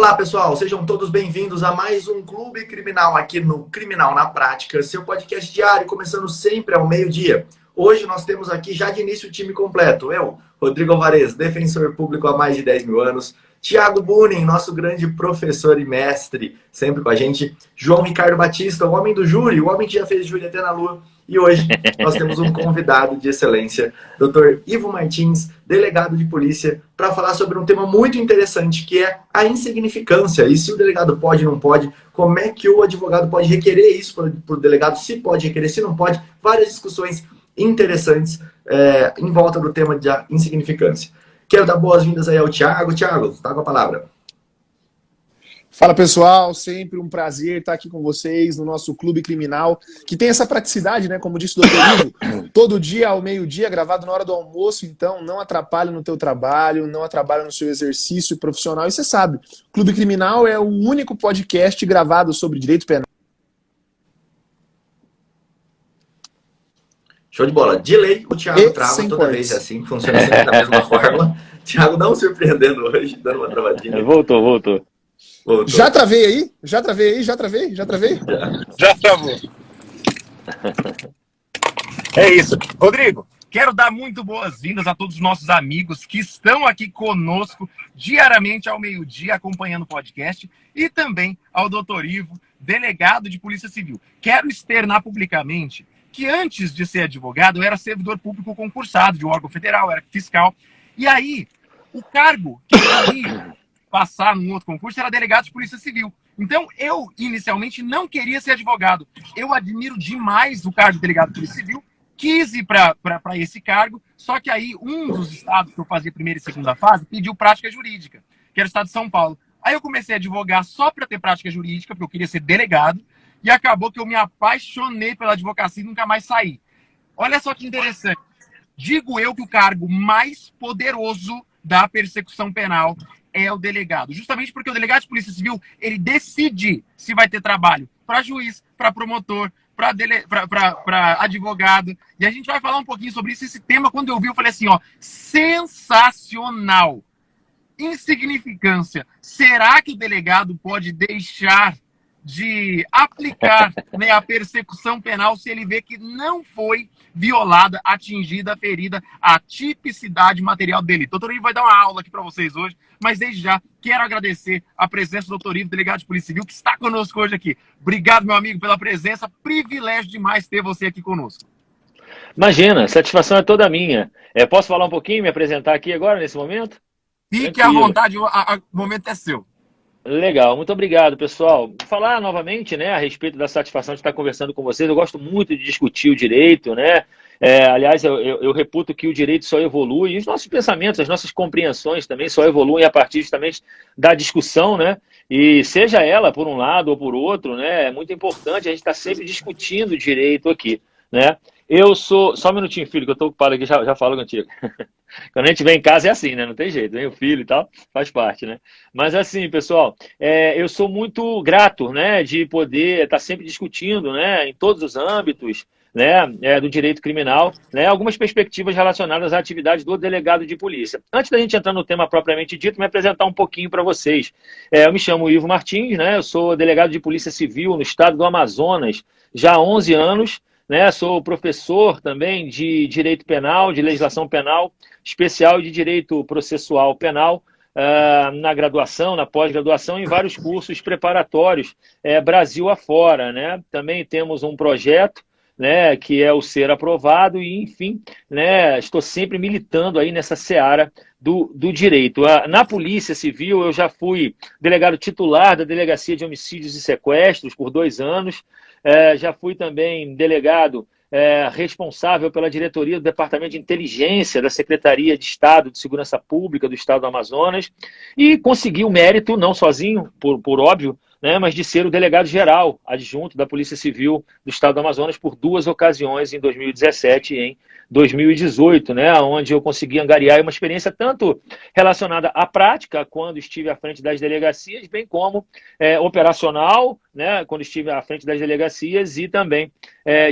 Olá, pessoal, sejam todos bem-vindos a mais um Clube Criminal aqui no Criminal na Prática, seu podcast diário, começando sempre ao meio-dia. Hoje nós temos aqui já de início o time completo. Eu, Rodrigo Alvarez, defensor público há mais de 10 mil anos. Thiago Bunin, nosso grande professor e mestre, sempre com a gente. João Ricardo Batista, o homem do júri, o homem que já fez júri até na lua. E hoje nós temos um convidado de excelência, Dr. Ivo Martins, delegado de polícia, para falar sobre um tema muito interessante, que é a insignificância. E se o delegado pode, não pode, como é que o advogado pode requerer isso para o delegado, se pode requerer, se não pode. Várias discussões interessantes em volta do tema de insignificância. Quero dar boas-vindas aí ao Thiago. Thiago, está com a palavra. Fala, pessoal, sempre um prazer estar aqui com vocês no nosso Clube Criminal, que tem essa praticidade, né? Como disse o doutor Ivo, todo dia ao meio-dia, gravado na hora do almoço, então não atrapalha no teu trabalho, não atrapalha no seu exercício profissional. E você sabe, o Clube Criminal é o único podcast gravado sobre direito penal. Show de bola. De lei, o Thiago trava toda vez assim, funciona sempre da mesma forma. Thiago não surpreendendo hoje, dando uma travadinha. Voltou. Já travei aí? Já travei? Já travou. É isso. Rodrigo, quero dar muito boas-vindas a todos os nossos amigos que estão aqui conosco diariamente ao meio-dia acompanhando o podcast e também ao doutor Ivo, delegado de Polícia Civil. Quero externar publicamente que antes de ser advogado, eu era servidor público concursado de um órgão federal, era fiscal. E aí, o cargo que eu ia passar num outro concurso era delegado de Polícia Civil. Então, eu, inicialmente, não queria ser advogado. Eu admiro demais o cargo de delegado de Polícia Civil, quis ir para esse cargo, só que aí um dos estados que eu fazia primeira e segunda fase pediu prática jurídica, que era o estado de São Paulo. Aí eu comecei a advogar só para ter prática jurídica, porque eu queria ser delegado, e acabou que eu me apaixonei pela advocacia e nunca mais saí. Olha só que interessante. Digo eu que o cargo mais poderoso da persecução penal é o delegado. Justamente porque o delegado de Polícia Civil, ele decide se vai ter trabalho para juiz, para promotor, para advogado. E a gente vai falar um pouquinho sobre isso. Esse tema, quando eu vi, eu falei assim, ó, sensacional. Insignificância. Será que o delegado pode deixar de aplicar, né, a persecução penal se ele vê que não foi violada, atingida, ferida a tipicidade material do delito? O doutor Ivo vai dar uma aula aqui para vocês hoje, mas desde já quero agradecer a presença do doutor Ivo, delegado de Polícia Civil, que está conosco hoje aqui. Obrigado, meu amigo, pela presença. Privilégio demais ter você aqui conosco. Imagina, satisfação é toda minha. Posso falar um pouquinho, me apresentar aqui agora, nesse momento? Fique à vontade, o momento é seu. Legal, muito obrigado, pessoal. Falar novamente, né, a respeito da satisfação de estar conversando com vocês. Eu gosto muito de discutir o direito, né? Aliás, eu reputo que o direito só evolui, e os nossos pensamentos, as nossas compreensões também só evoluem a partir justamente da discussão, né? E seja ela por um lado ou por outro, né? É muito importante a gente estar sempre discutindo direito aqui, né? Eu sou... Só um minutinho, filho, que eu estou ocupado aqui, já falo contigo. Quando a gente vem em casa é assim, né? Não tem jeito, vem o filho e tal, faz parte, né? Mas assim, pessoal, eu sou muito grato, né? De poder estar sempre discutindo, né? Em todos os âmbitos, né? Do direito criminal, né? Algumas perspectivas relacionadas à atividade do delegado de polícia. Antes da gente entrar no tema propriamente dito, me apresentar um pouquinho para vocês. Eu me chamo Ivo Martins, né? Eu sou delegado de Polícia Civil no estado do Amazonas já há 11 anos, né? Sou professor também de Direito Penal, de Legislação Penal Especial e de Direito Processual Penal, na graduação, na pós-graduação, em vários cursos preparatórios, Brasil afora, né? Também temos um projeto, né, que é o Ser Aprovado e, enfim, né, estou sempre militando aí nessa seara do direito. Na Polícia Civil, eu já fui delegado titular da Delegacia de Homicídios e Sequestros por 2 anos, já fui também delegado responsável pela diretoria do Departamento de Inteligência da Secretaria de Estado de Segurança Pública do Estado do Amazonas e consegui o mérito, não sozinho, por óbvio, né, mas de ser o delegado-geral adjunto da Polícia Civil do Estado do Amazonas por 2 ocasiões, em 2017 e em 2018, né, onde eu consegui angariar uma experiência tanto relacionada à prática, quando estive à frente das delegacias, bem como operacional, né, quando estive à frente das delegacias, e também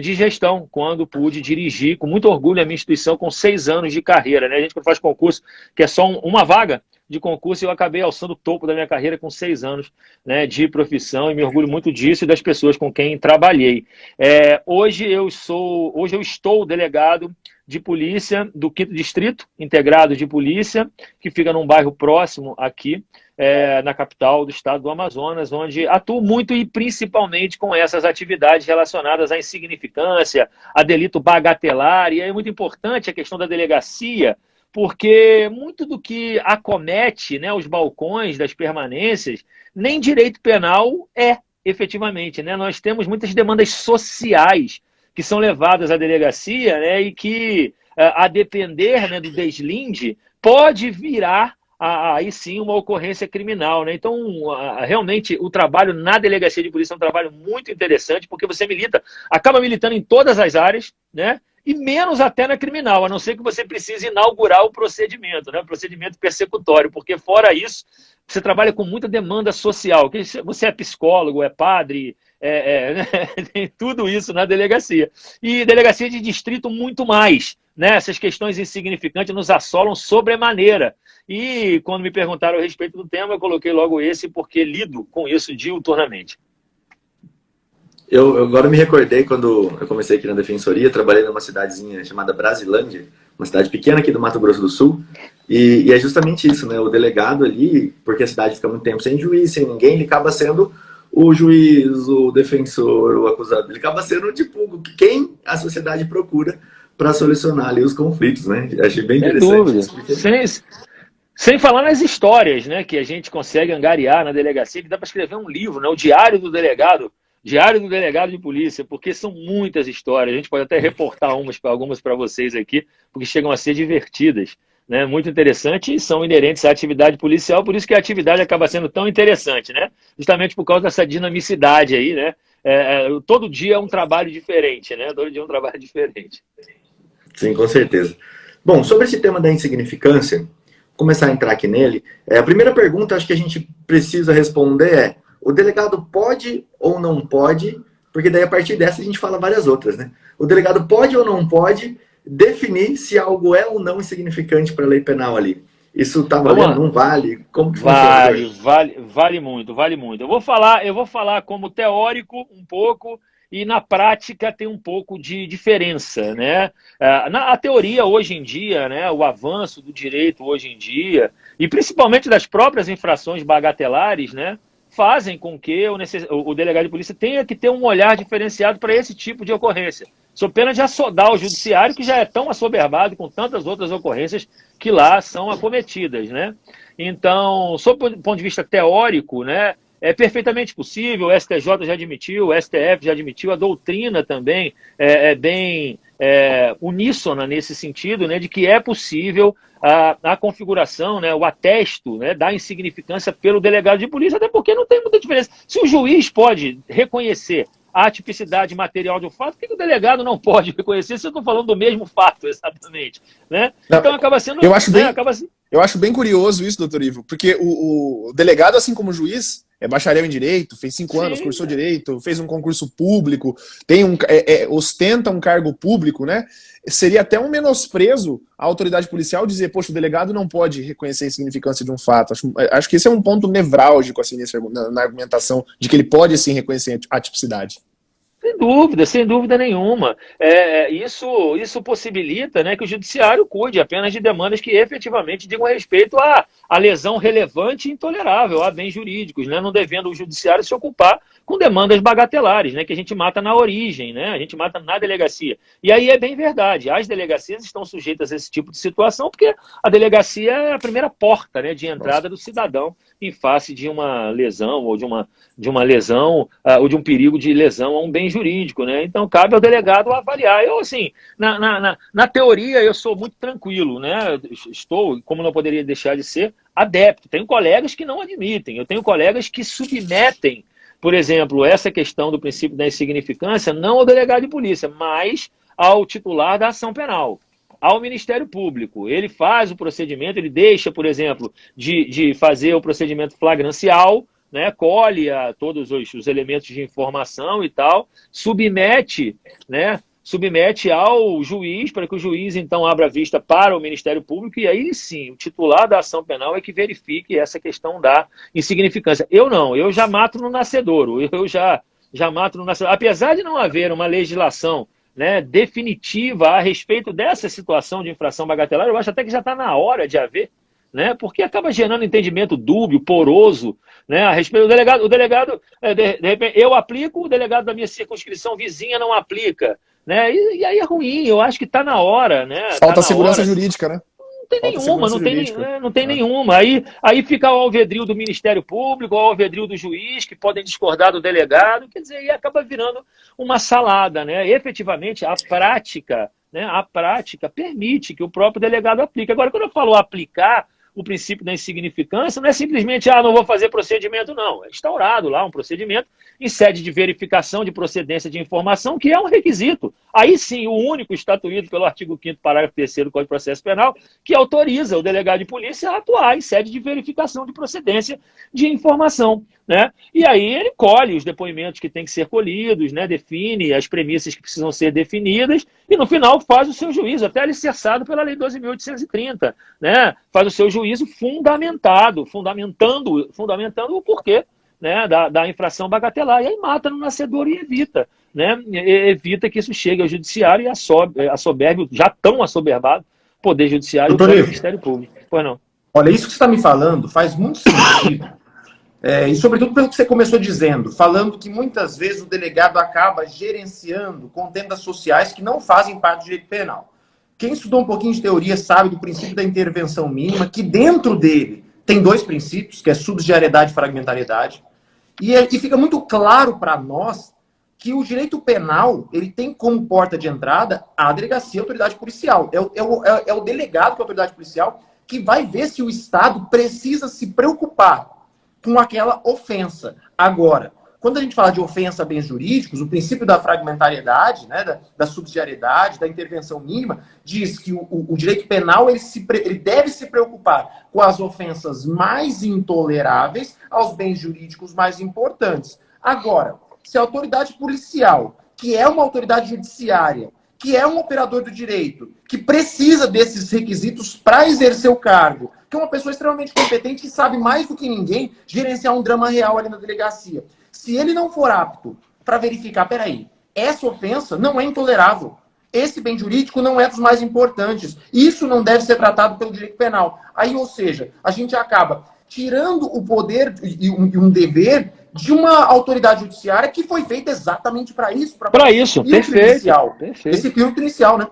de gestão, quando pude dirigir com muito orgulho a minha instituição com 6 anos de carreira. Né? A gente, quando faz concurso, que é só uma vaga, de concurso e eu acabei alçando o topo da minha carreira com 6 anos, né, de profissão e me orgulho muito disso e das pessoas com quem trabalhei. Hoje eu estou delegado de polícia do 5º Distrito Integrado de Polícia, que fica num bairro próximo aqui, na capital do estado do Amazonas, onde atuo muito e principalmente com essas atividades relacionadas à insignificância, a delito bagatelar, e é muito importante a questão da delegacia, porque muito do que acomete, né, os balcões das permanências, nem direito penal efetivamente, né? Nós temos muitas demandas sociais que são levadas à delegacia, né, e que, a depender, né, do deslinde, pode virar aí sim uma ocorrência criminal, né? Então, realmente, o trabalho na delegacia de polícia é um trabalho muito interessante, porque você acaba militando em todas as áreas, né? E menos até na criminal, a não ser que você precise inaugurar o procedimento, né? O procedimento persecutório, porque fora isso, você trabalha com muita demanda social. Você é psicólogo, é padre, né? Tem tudo isso na delegacia. E delegacia de distrito muito mais, né? Essas questões insignificantes nos assolam sobremaneira. E quando me perguntaram a respeito do tema, eu coloquei logo esse, porque lido com isso diuturnamente. Eu agora me recordei quando eu comecei aqui na Defensoria, trabalhei numa cidadezinha chamada Brasilândia, uma cidade pequena aqui do Mato Grosso do Sul, e é justamente isso, né? O delegado ali, porque a cidade fica muito tempo sem juiz, sem ninguém, ele acaba sendo o juiz, o defensor, o acusado, ele acaba sendo, tipo, quem a sociedade procura para solucionar ali os conflitos, né? Achei bem interessante isso. Porque... Sem falar nas histórias, né, que a gente consegue angariar na delegacia, que dá para escrever um livro, né? O Diário do Delegado de Polícia, porque são muitas histórias. A gente pode até reportar algumas para vocês aqui, porque chegam a ser divertidas, né? Muito interessante e são inerentes à atividade policial, por isso que a atividade acaba sendo tão interessante, né? Justamente por causa dessa dinamicidade aí, né? Todo dia é um trabalho diferente, né? Todo dia é um trabalho diferente. Sim, com certeza. Bom, sobre esse tema da insignificância, começar a entrar aqui nele, a primeira pergunta acho que a gente precisa responder é: o delegado pode ou não pode? Porque daí a partir dessa a gente fala várias outras, né? O delegado pode ou não pode definir se algo é ou não insignificante para a lei penal ali? Isso tá valendo? Não vale? Como que funciona? Vale muito, vale muito. Eu vou falar como teórico um pouco, e na prática tem um pouco de diferença, né? A teoria hoje em dia, né, o avanço do direito hoje em dia, e principalmente das próprias infrações bagatelares, né, fazem com que o delegado de polícia tenha que ter um olhar diferenciado para esse tipo de ocorrência. Sob pena de assodar o judiciário, que já é tão assoberbado com tantas outras ocorrências que lá são acometidas, né? Então, sob o ponto de vista teórico, né, é perfeitamente possível, o STJ já admitiu, o STF já admitiu, a doutrina também é bem uníssona nesse sentido, né, de que é possível a configuração, né, o atesto, né, da insignificância pelo delegado de polícia, até porque não tem muita diferença. Se o juiz pode reconhecer a tipicidade material de um fato, por que o delegado não pode reconhecer se eu estou falando do mesmo fato, exatamente? Né? Então acaba sendo... Eu acho bem curioso isso, doutor Ivo, porque o delegado, assim como o juiz, é bacharel em Direito, fez 5 anos, cursou Direito, fez um concurso público, ostenta um cargo público, né? Seria até um menosprezo à autoridade policial dizer, poxa, o delegado não pode reconhecer a insignificância de um fato. Acho que esse é um ponto nevrálgico assim, na argumentação de que ele pode sim reconhecer a tipicidade. Sem dúvida nenhuma. Isso possibilita, né, que o judiciário cuide apenas de demandas que efetivamente digam respeito à lesão relevante e intolerável a bens jurídicos, né, não devendo o judiciário se ocupar com demandas bagatelares, né, que a gente mata na origem, né, a gente mata na delegacia. E aí é bem verdade, as delegacias estão sujeitas a esse tipo de situação, porque a delegacia é a primeira porta, né, de entrada do cidadão em face de uma lesão ou de uma lesão ou de um perigo de lesão a um bem jurídico, né? Então cabe ao delegado avaliar. Eu, assim, na teoria eu sou muito tranquilo, né? Estou, como não poderia deixar de ser, adepto. Tenho colegas que não admitem, eu tenho colegas que submetem, por exemplo, essa questão do princípio da insignificância não ao delegado de polícia, mas ao titular da ação penal, ao Ministério Público. Ele faz o procedimento, ele deixa, por exemplo, de fazer o procedimento flagrancial, né, colhe todos os elementos de informação e tal, submete, né, submete ao juiz, para que o juiz, então, abra vista para o Ministério Público, e aí sim, o titular da ação penal é que verifique essa questão da insignificância. Eu não, eu já mato no nascedouro, eu já mato no nascedouro. Apesar de não haver uma legislação, né, definitiva a respeito dessa situação de infração bagatelar, eu acho até que já está na hora de haver, né, porque acaba gerando entendimento dúbio, poroso, né, a respeito do delegado. O delegado, de repente, eu aplico, o delegado da minha circunscrição vizinha não aplica. Né? E aí é ruim, eu acho que está na hora, né? Falta tá na segurança hora. jurídica, né? Não tem Falta nenhuma, segurança jurídica. Não tem nenhuma. Aí fica ao alvedrio do Ministério Público, ao alvedrio do juiz, que podem discordar do delegado, quer dizer, aí acaba virando uma salada, né? E, efetivamente, a prática permite que o próprio delegado aplique. Agora, quando eu falo aplicar o princípio da insignificância, não é simplesmente, não vou fazer procedimento, não. É instaurado lá um procedimento em sede de verificação de procedência de informação, que é um requisito. Aí sim, o único estatuído pelo artigo 5º, parágrafo 3º do Código de Processo Penal, que autoriza o delegado de polícia a atuar em sede de verificação de procedência de informação. Né? E aí ele colhe os depoimentos que têm que ser colhidos, né? Define as premissas que precisam ser definidas e, no final, faz o seu juízo, até alicerçado pela Lei 12.830. Né? Faz o seu juízo fundamentando o porquê, né, da infração bagatelar. E aí mata no nascedor e evita. Né? Evita que isso chegue ao judiciário e assoberbe, já tão assoberbado, Poder Judiciário e o Ministério Público. Pois não. Olha, isso que você está me falando faz muito sentido. E sobretudo pelo que você começou dizendo, falando que muitas vezes o delegado acaba gerenciando contendas sociais que não fazem parte do direito penal. Quem estudou um pouquinho de teoria sabe do princípio da intervenção mínima, que dentro dele tem dois princípios, que é subsidiariedade e fragmentariedade. E fica muito claro para nós que o direito penal ele tem como porta de entrada a delegacia e a autoridade policial. É o delegado com a autoridade policial que vai ver se o Estado precisa se preocupar com aquela ofensa. Agora, quando a gente fala de ofensa a bens jurídicos, o princípio da fragmentariedade, né, da subsidiariedade, da intervenção mínima, diz que o direito penal ele deve se preocupar com as ofensas mais intoleráveis aos bens jurídicos mais importantes. Agora, se a autoridade policial, que é uma autoridade judiciária, que é um operador do direito, que precisa desses requisitos para exercer o cargo, que é uma pessoa extremamente competente que sabe mais do que ninguém gerenciar um drama real ali na delegacia. Se ele não for apto para verificar, peraí, essa ofensa não é intolerável. Esse bem jurídico não é dos mais importantes. Isso não deve ser tratado pelo direito penal. Aí, ou seja, a gente acaba tirando o poder e um dever de uma autoridade judiciária que foi feita exatamente para isso. Para isso, perfeito. Esse filtro inicial, né?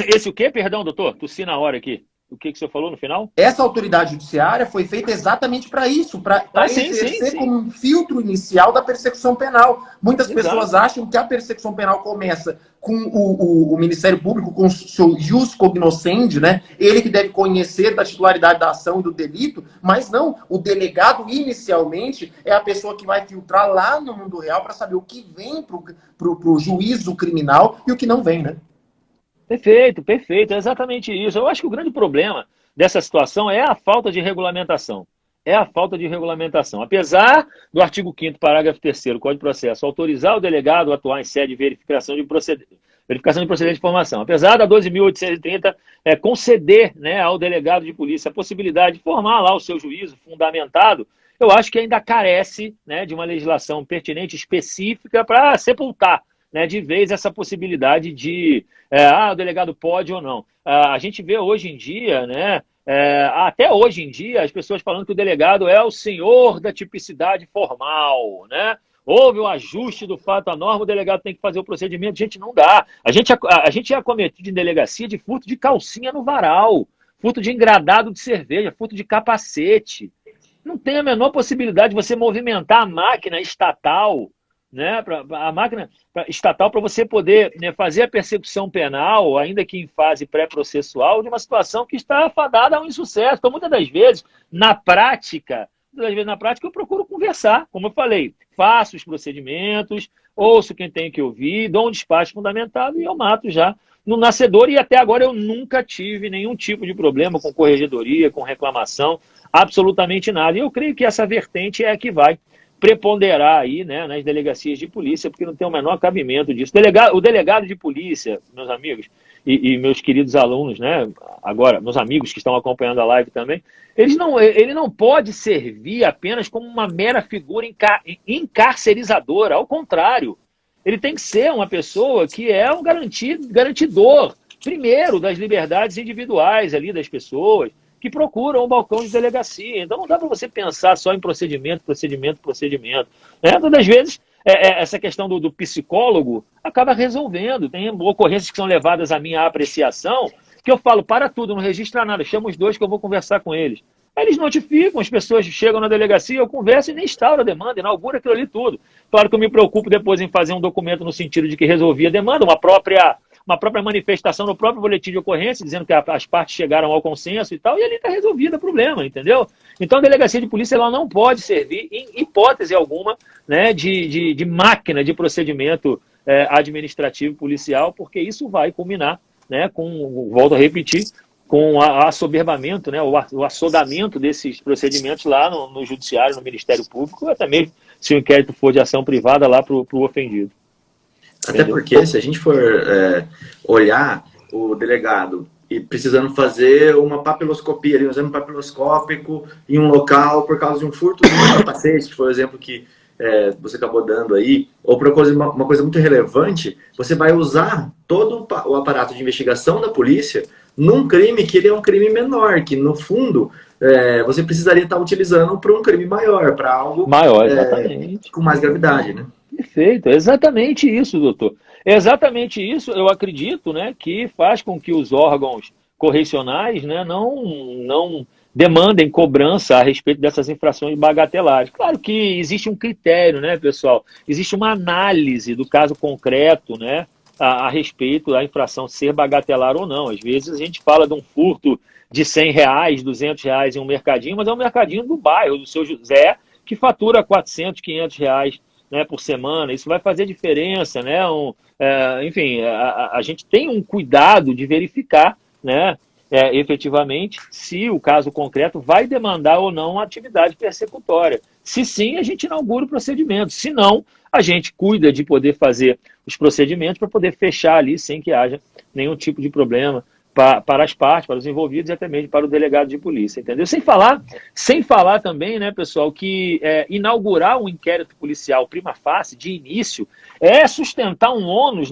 Esse o quê? Perdão, doutor? Tossi na hora aqui. O que você falou no final? Essa autoridade judiciária foi feita exatamente para isso, para exercer como um filtro inicial da persecução penal. Muitas pessoas acham que a persecução penal começa com o Ministério Público, com o seu jus cognoscendi, né? Ele que deve conhecer da titularidade da ação e do delito, mas não, o delegado inicialmente é a pessoa que vai filtrar lá no mundo real para saber o que vem pro juízo criminal e o que não vem, né? Perfeito, perfeito, é exatamente isso. Eu acho que o grande problema dessa situação é a falta de regulamentação. É a falta de regulamentação. Apesar do artigo 5º, parágrafo 3º do Código de Processo autorizar o delegado a atuar em sede de verificação de procedimento de informação, apesar da 12.830 conceder, né, ao delegado de polícia a possibilidade de formar lá o seu juízo fundamentado, eu acho que ainda carece, né, de uma legislação pertinente específica para sepultar, né, de vez essa possibilidade de o delegado pode ou não. A gente vê hoje em dia, né, até hoje em dia, as pessoas falando que o delegado é o senhor da tipicidade formal, né? Houve o ajuste do fato à norma, o delegado tem que fazer o procedimento. Gente, não dá. A gente é acometido em delegacia de furto de calcinha no varal, furto de engradado de cerveja, furto de capacete. Não tem a menor possibilidade de você movimentar a máquina estatal, né, a máquina estatal para você poder, né, fazer a persecução penal, ainda que em fase pré-processual, de uma situação que está afadada a um insucesso. Então, muitas das vezes, na prática, eu procuro conversar, como eu falei, faço os procedimentos, ouço quem tem que ouvir, dou um despacho fundamentado e eu mato já no nascedor. E até agora eu nunca tive nenhum tipo de problema com corregedoria, com reclamação, absolutamente nada. E eu creio que essa vertente é a que vai preponderar aí, né, nas delegacias de polícia, porque não tem o menor cabimento disso. O delegado de polícia, meus amigos e meus queridos alunos, né, agora, meus amigos que estão acompanhando a live também, ele não pode servir apenas como uma mera figura encarcerizadora, ao contrário. Ele tem que ser uma pessoa que é um garantidor, primeiro, das liberdades individuais ali das pessoas, que procuram um balcão de delegacia. Então não dá para você pensar só em procedimento. Né? Todas as vezes, essa questão do psicólogo acaba resolvendo. Tem ocorrências que são levadas à minha apreciação, que eu falo, para tudo, não registra nada, chama os dois que eu vou conversar com eles. Aí eles notificam, as pessoas chegam na delegacia, eu converso e nem instauro a demanda, inaugura aquilo ali tudo. Claro que eu me preocupo depois em fazer um documento no sentido de que resolvi a demanda, uma própria manifestação no próprio boletim de ocorrência, dizendo que as partes chegaram ao consenso e tal, e ali está resolvido o problema, entendeu? Então a delegacia de polícia ela não pode servir, em hipótese alguma, né, de máquina de procedimento administrativo policial, porque isso vai culminar, né, volto a repetir, com o assoberbamento, né, o assodamento desses procedimentos lá no judiciário, no Ministério Público, até mesmo se o inquérito for de ação privada lá para o ofendido. Até porque, se a gente for olhar o delegado e precisando fazer uma papiloscopia, ali, um exame papiloscópico em um local por causa de um furto de um capacete, que foi o exemplo que você acabou dando aí, ou por uma coisa muito relevante, você vai usar todo o aparato de investigação da polícia num crime que ele é um crime menor, que no fundo você precisaria estar utilizando para um crime maior, para algo maior, exatamente, com mais gravidade, né? Perfeito, é exatamente isso, doutor. É exatamente isso, eu acredito, né, que faz com que os órgãos correcionais, né, não demandem cobrança a respeito dessas infrações bagatelares. Claro que existe um critério, né, pessoal? Existe uma análise do caso concreto, né, a respeito da infração ser bagatelar ou não. Às vezes a gente fala de um furto de R$100, R$200 em um mercadinho, mas é um mercadinho do bairro, do seu José, que fatura R$400, R$500, né, por semana. Isso vai fazer diferença, né? Enfim, a gente tem um cuidado de verificar, né, efetivamente, se o caso concreto vai demandar ou não a atividade persecutória. Se sim, a gente inaugura o procedimento. Se não, a gente cuida de poder fazer os procedimentos para poder fechar ali sem que haja nenhum tipo de problema para as partes, para os envolvidos e até mesmo para o delegado de polícia, entendeu? Sem falar também, né, pessoal, que inaugurar um inquérito policial prima facie, de início, é sustentar um ônus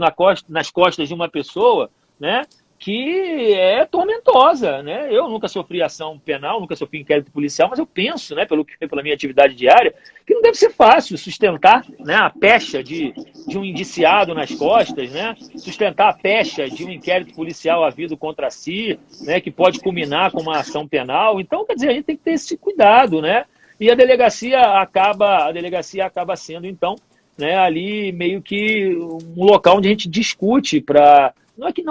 nas costas de uma pessoa, né, que é tormentosa, né? Eu nunca sofri ação penal, nunca sofri inquérito policial, mas eu penso, né, pela minha atividade diária, que não deve ser fácil sustentar, né, a pecha de um indiciado nas costas, né, sustentar a pecha de um inquérito policial havido contra si, né, que pode culminar com uma ação penal. Então, quer dizer, a gente tem que ter esse cuidado, né? E a delegacia acaba sendo, então, né, ali meio que um local onde a gente discute para... Não é que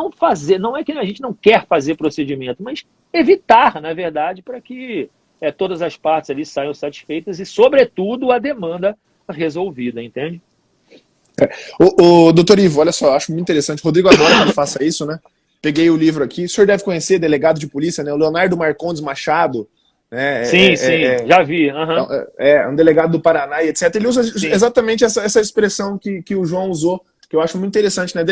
a gente não quer fazer procedimento, mas evitar, na verdade, para que todas as partes ali saiam satisfeitas e, sobretudo, a demanda resolvida, entende? O doutor Ivo, olha só, acho muito interessante. O Rodrigo adora que ele faça isso, né? Peguei o livro aqui. O senhor deve conhecer, delegado de polícia, né? O Leonardo Marcondes Machado. Né? Sim, já vi. Uhum. É um delegado do Paraná e etc. Ele usa exatamente essa expressão que o João usou, que eu acho muito interessante, né?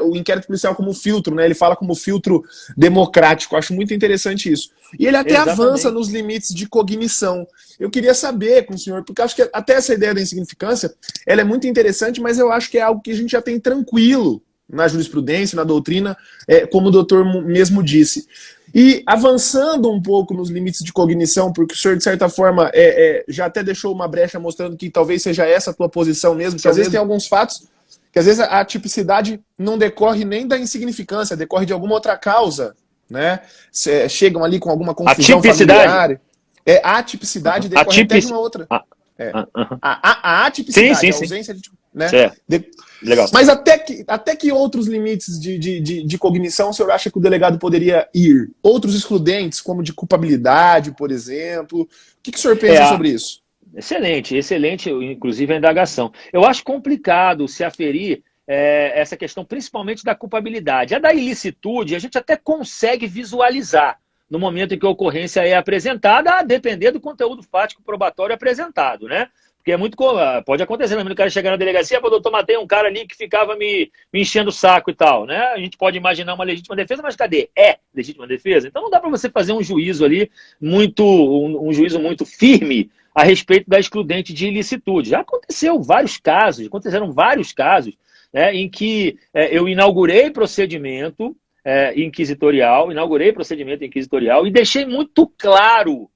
O inquérito policial como filtro, né? Ele fala como filtro democrático. Eu acho muito interessante isso. E ele até avança nos limites de cognição. Eu queria saber com o senhor, porque eu acho que até essa ideia da insignificância, ela é muito interessante, mas eu acho que é algo que a gente já tem tranquilo na jurisprudência, na doutrina, como o doutor mesmo disse. E avançando um pouco nos limites de cognição, porque o senhor, de certa forma, já até deixou uma brecha mostrando que talvez seja essa a tua posição mesmo, que às vezes tem alguns fatos que às vezes a tipicidade não decorre nem da insignificância, decorre de alguma outra causa, né? Chegam ali com alguma confusão familiar. A atipicidade decorre até de uma outra. A atipicidade, a ausência de... Né? Legal. Mas até que outros limites de cognição o senhor acha que o delegado poderia ir? Outros excludentes, como de culpabilidade, por exemplo? O que o senhor pensa sobre isso? Excelente, inclusive a indagação. Eu acho complicado se aferir essa questão, principalmente da culpabilidade. A da ilicitude, a gente até consegue visualizar no momento em que a ocorrência é apresentada, a depender do conteúdo fático probatório apresentado, né? Porque pode acontecer, né? O cara chegar na delegacia, doutor, matei um cara ali que ficava me enchendo o saco e tal, né? A gente pode imaginar uma legítima defesa, mas cadê? É legítima defesa? Então não dá para você fazer um juízo ali um juízo muito firme a respeito da excludente de ilicitude. Já aconteceram vários casos, né, em que eu inaugurei procedimento inquisitorial e deixei muito claro,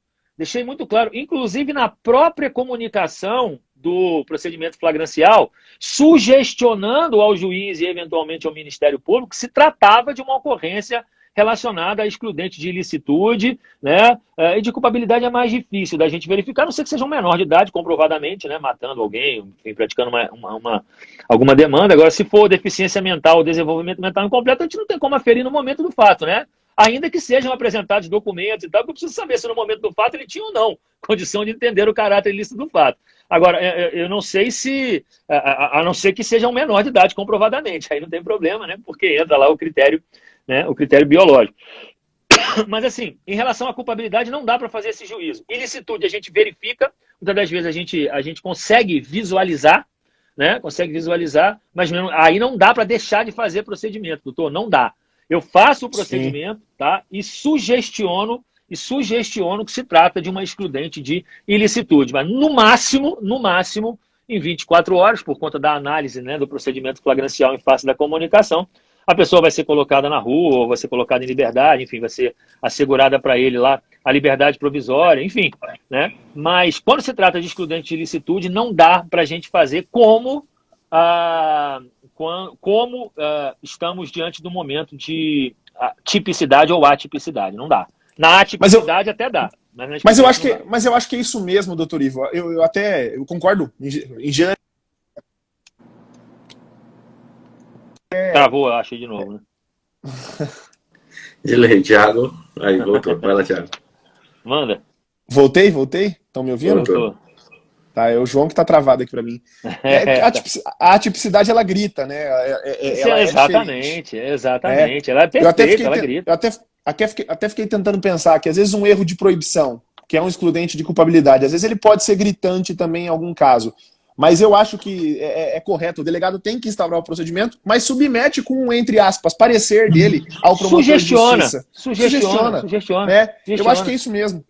inclusive na própria comunicação do procedimento flagrancial, sugestionando ao juiz e eventualmente ao Ministério Público que se tratava de uma ocorrência relacionada à excludente de ilicitude, né? E de culpabilidade é mais difícil da gente verificar, a não ser que seja um menor de idade, comprovadamente, né? Matando alguém, enfim, praticando alguma demanda. Agora, se for deficiência mental ou desenvolvimento mental incompleto, a gente não tem como aferir no momento do fato, né? Ainda que sejam apresentados documentos e tal, porque eu preciso saber se no momento do fato ele tinha ou não condição de entender o caráter ilícito do fato. Agora, eu não sei se, a não ser que seja um menor de idade comprovadamente, aí não tem problema, né? Porque entra lá o critério, né, o critério biológico. Mas, assim, em relação à culpabilidade, não dá para fazer esse juízo. Ilicitude a gente verifica, muitas das vezes a gente consegue visualizar, né? Mas aí não dá para deixar de fazer procedimento, doutor, não dá. Eu faço o procedimento, tá? E sugestiono que se trata de uma excludente de ilicitude. Mas, no máximo, em 24 horas, por conta da análise, né, do procedimento flagrancial em face da comunicação, a pessoa vai ser colocada na rua, ou vai ser colocada em liberdade, enfim, vai ser assegurada para ele lá a liberdade provisória, enfim, né? Mas quando se trata de excludente de ilicitude, não dá para a gente fazer como estamos diante do momento de tipicidade ou atipicidade, não dá. Na atipicidade até dá. Mas eu acho que é isso mesmo, doutor Ivo. Eu concordo em geral. Travou, eu achei de novo, né? Delay, Thiago. Aí, voltou. Vai lá, Thiago. Manda. Voltei? Estão me ouvindo? Voltou. Tá, é o João que tá travado aqui para mim. A atipicidade, ela grita, né? Exatamente. Ela é perfeita, ela grita. Eu até fiquei tentando pensar que às vezes um erro de proibição, que é um excludente de culpabilidade, às vezes ele pode ser gritante também em algum caso. Mas eu acho que é correto, o delegado tem que instaurar o procedimento, mas submete com, entre aspas, parecer dele ao promotor de justiça. Sugestiona. Eu acho que é isso mesmo.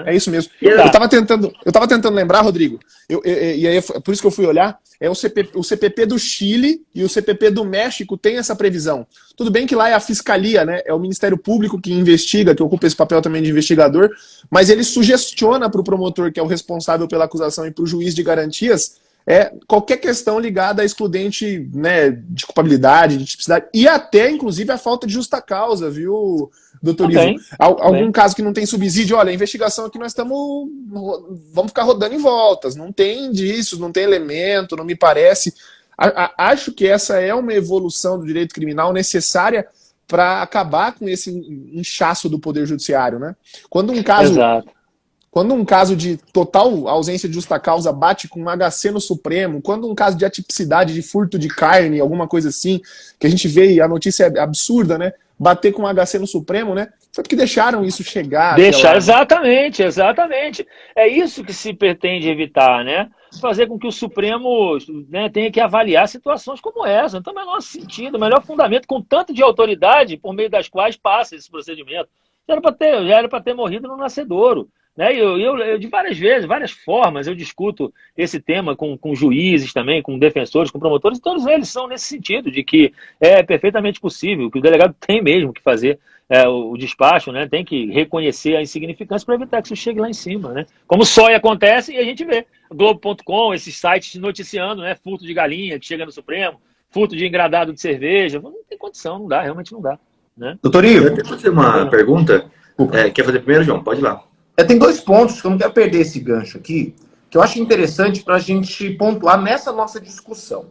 É isso mesmo. Eu tava tentando lembrar, Rodrigo, e aí por isso que eu fui olhar, o CPP do Chile e o CPP do México tem essa previsão. Tudo bem que lá é a fiscalia, né? É o Ministério Público que investiga, que ocupa esse papel também de investigador, mas ele sugestiona para o promotor, que é o responsável pela acusação, e para o juiz de garantias, qualquer questão ligada a excludente, né, de culpabilidade, de tipicidade, e até, inclusive, a falta de justa causa, viu, doutor Ivo? Algum caso que não tem subsídio, olha, a investigação aqui nós vamos ficar rodando em voltas, não tem indícios, não tem elemento, não me parece. Acho que essa é uma evolução do direito criminal necessária para acabar com esse inchaço do Poder Judiciário, né? Quando um caso de total ausência de justa causa bate com um HC no Supremo, quando um caso de atipicidade, de furto de carne, alguma coisa assim, que a gente vê e a notícia é absurda, né? Bater com um HC no Supremo, né? Foi porque deixaram isso chegar. Exatamente. É isso que se pretende evitar, né? Fazer com que o Supremo, né, tenha que avaliar situações como essa. Não tem o menor sentido, o melhor fundamento, com tanto de autoridade por meio das quais passa esse procedimento. Já era para ter morrido no nascedouro. Né? Eu de várias formas, eu discuto esse tema com juízes também, com defensores, com promotores, e todos eles são nesse sentido, de que é perfeitamente possível, que o delegado tem mesmo que fazer o despacho, né? Tem que reconhecer a insignificância para evitar que isso chegue lá em cima. Né? Como só acontece, e a gente vê, Globo.com, esses sites noticiando, né? Furto de galinha que chega no Supremo, furto de engradado de cerveja, não tem condição, não dá, realmente não dá. Né? Doutor Ivo, eu quero fazer uma pergunta. Quer fazer primeiro, João? Pode ir lá. Tem dois pontos que eu não quero perder esse gancho aqui, que eu acho interessante para a gente pontuar nessa nossa discussão.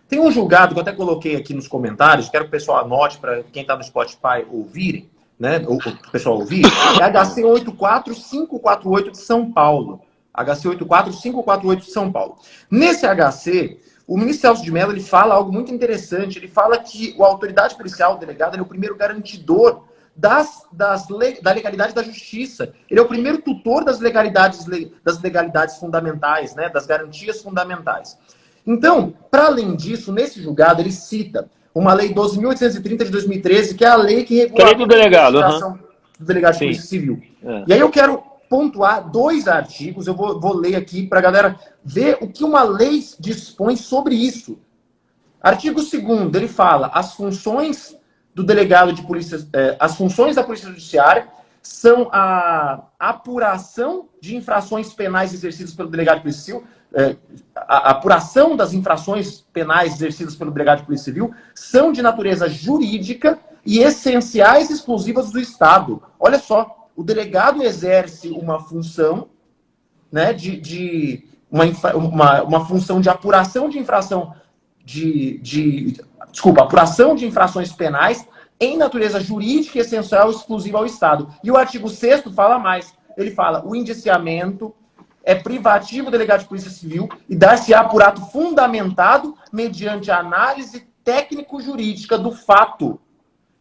Tem um julgado que eu até coloquei aqui nos comentários, quero que o pessoal anote para quem está no Spotify ouvirem, né? O pessoal ouvir, é HC 84548 de São Paulo. HC 84548 de São Paulo. Nesse HC, o ministro Celso de Mello ele fala algo muito interessante. Ele fala que a autoridade policial, o delegado, ele é o primeiro garantidor da legalidade da justiça. Ele é o primeiro tutor das legalidades fundamentais, né? Das garantias fundamentais. Então, para além disso, nesse julgado, ele cita uma lei 12.830 de 2013, que é a lei que regula Lei do delegado, a investigação do delegado de Sim. Polícia Civil. É. E aí eu quero pontuar 2 artigos, eu vou ler aqui para a galera ver o que uma lei dispõe sobre isso. Artigo 2º, ele fala: as funções do delegado de polícia, as funções da Polícia Judiciária são a apuração de infrações penais exercidas pelo delegado de Polícia Civil, a apuração das infrações penais exercidas pelo delegado de Polícia Civil são de natureza jurídica e essenciais e exclusivas do Estado. Olha só, o delegado exerce uma função, né, uma função de apuração de infração apuração de infrações penais em natureza jurídica, essencial e exclusiva ao Estado. E o artigo 6º fala mais. Ele fala: o indiciamento é privativo do delegado de Polícia Civil e dar-se-á por ato fundamentado mediante análise técnico-jurídica do fato,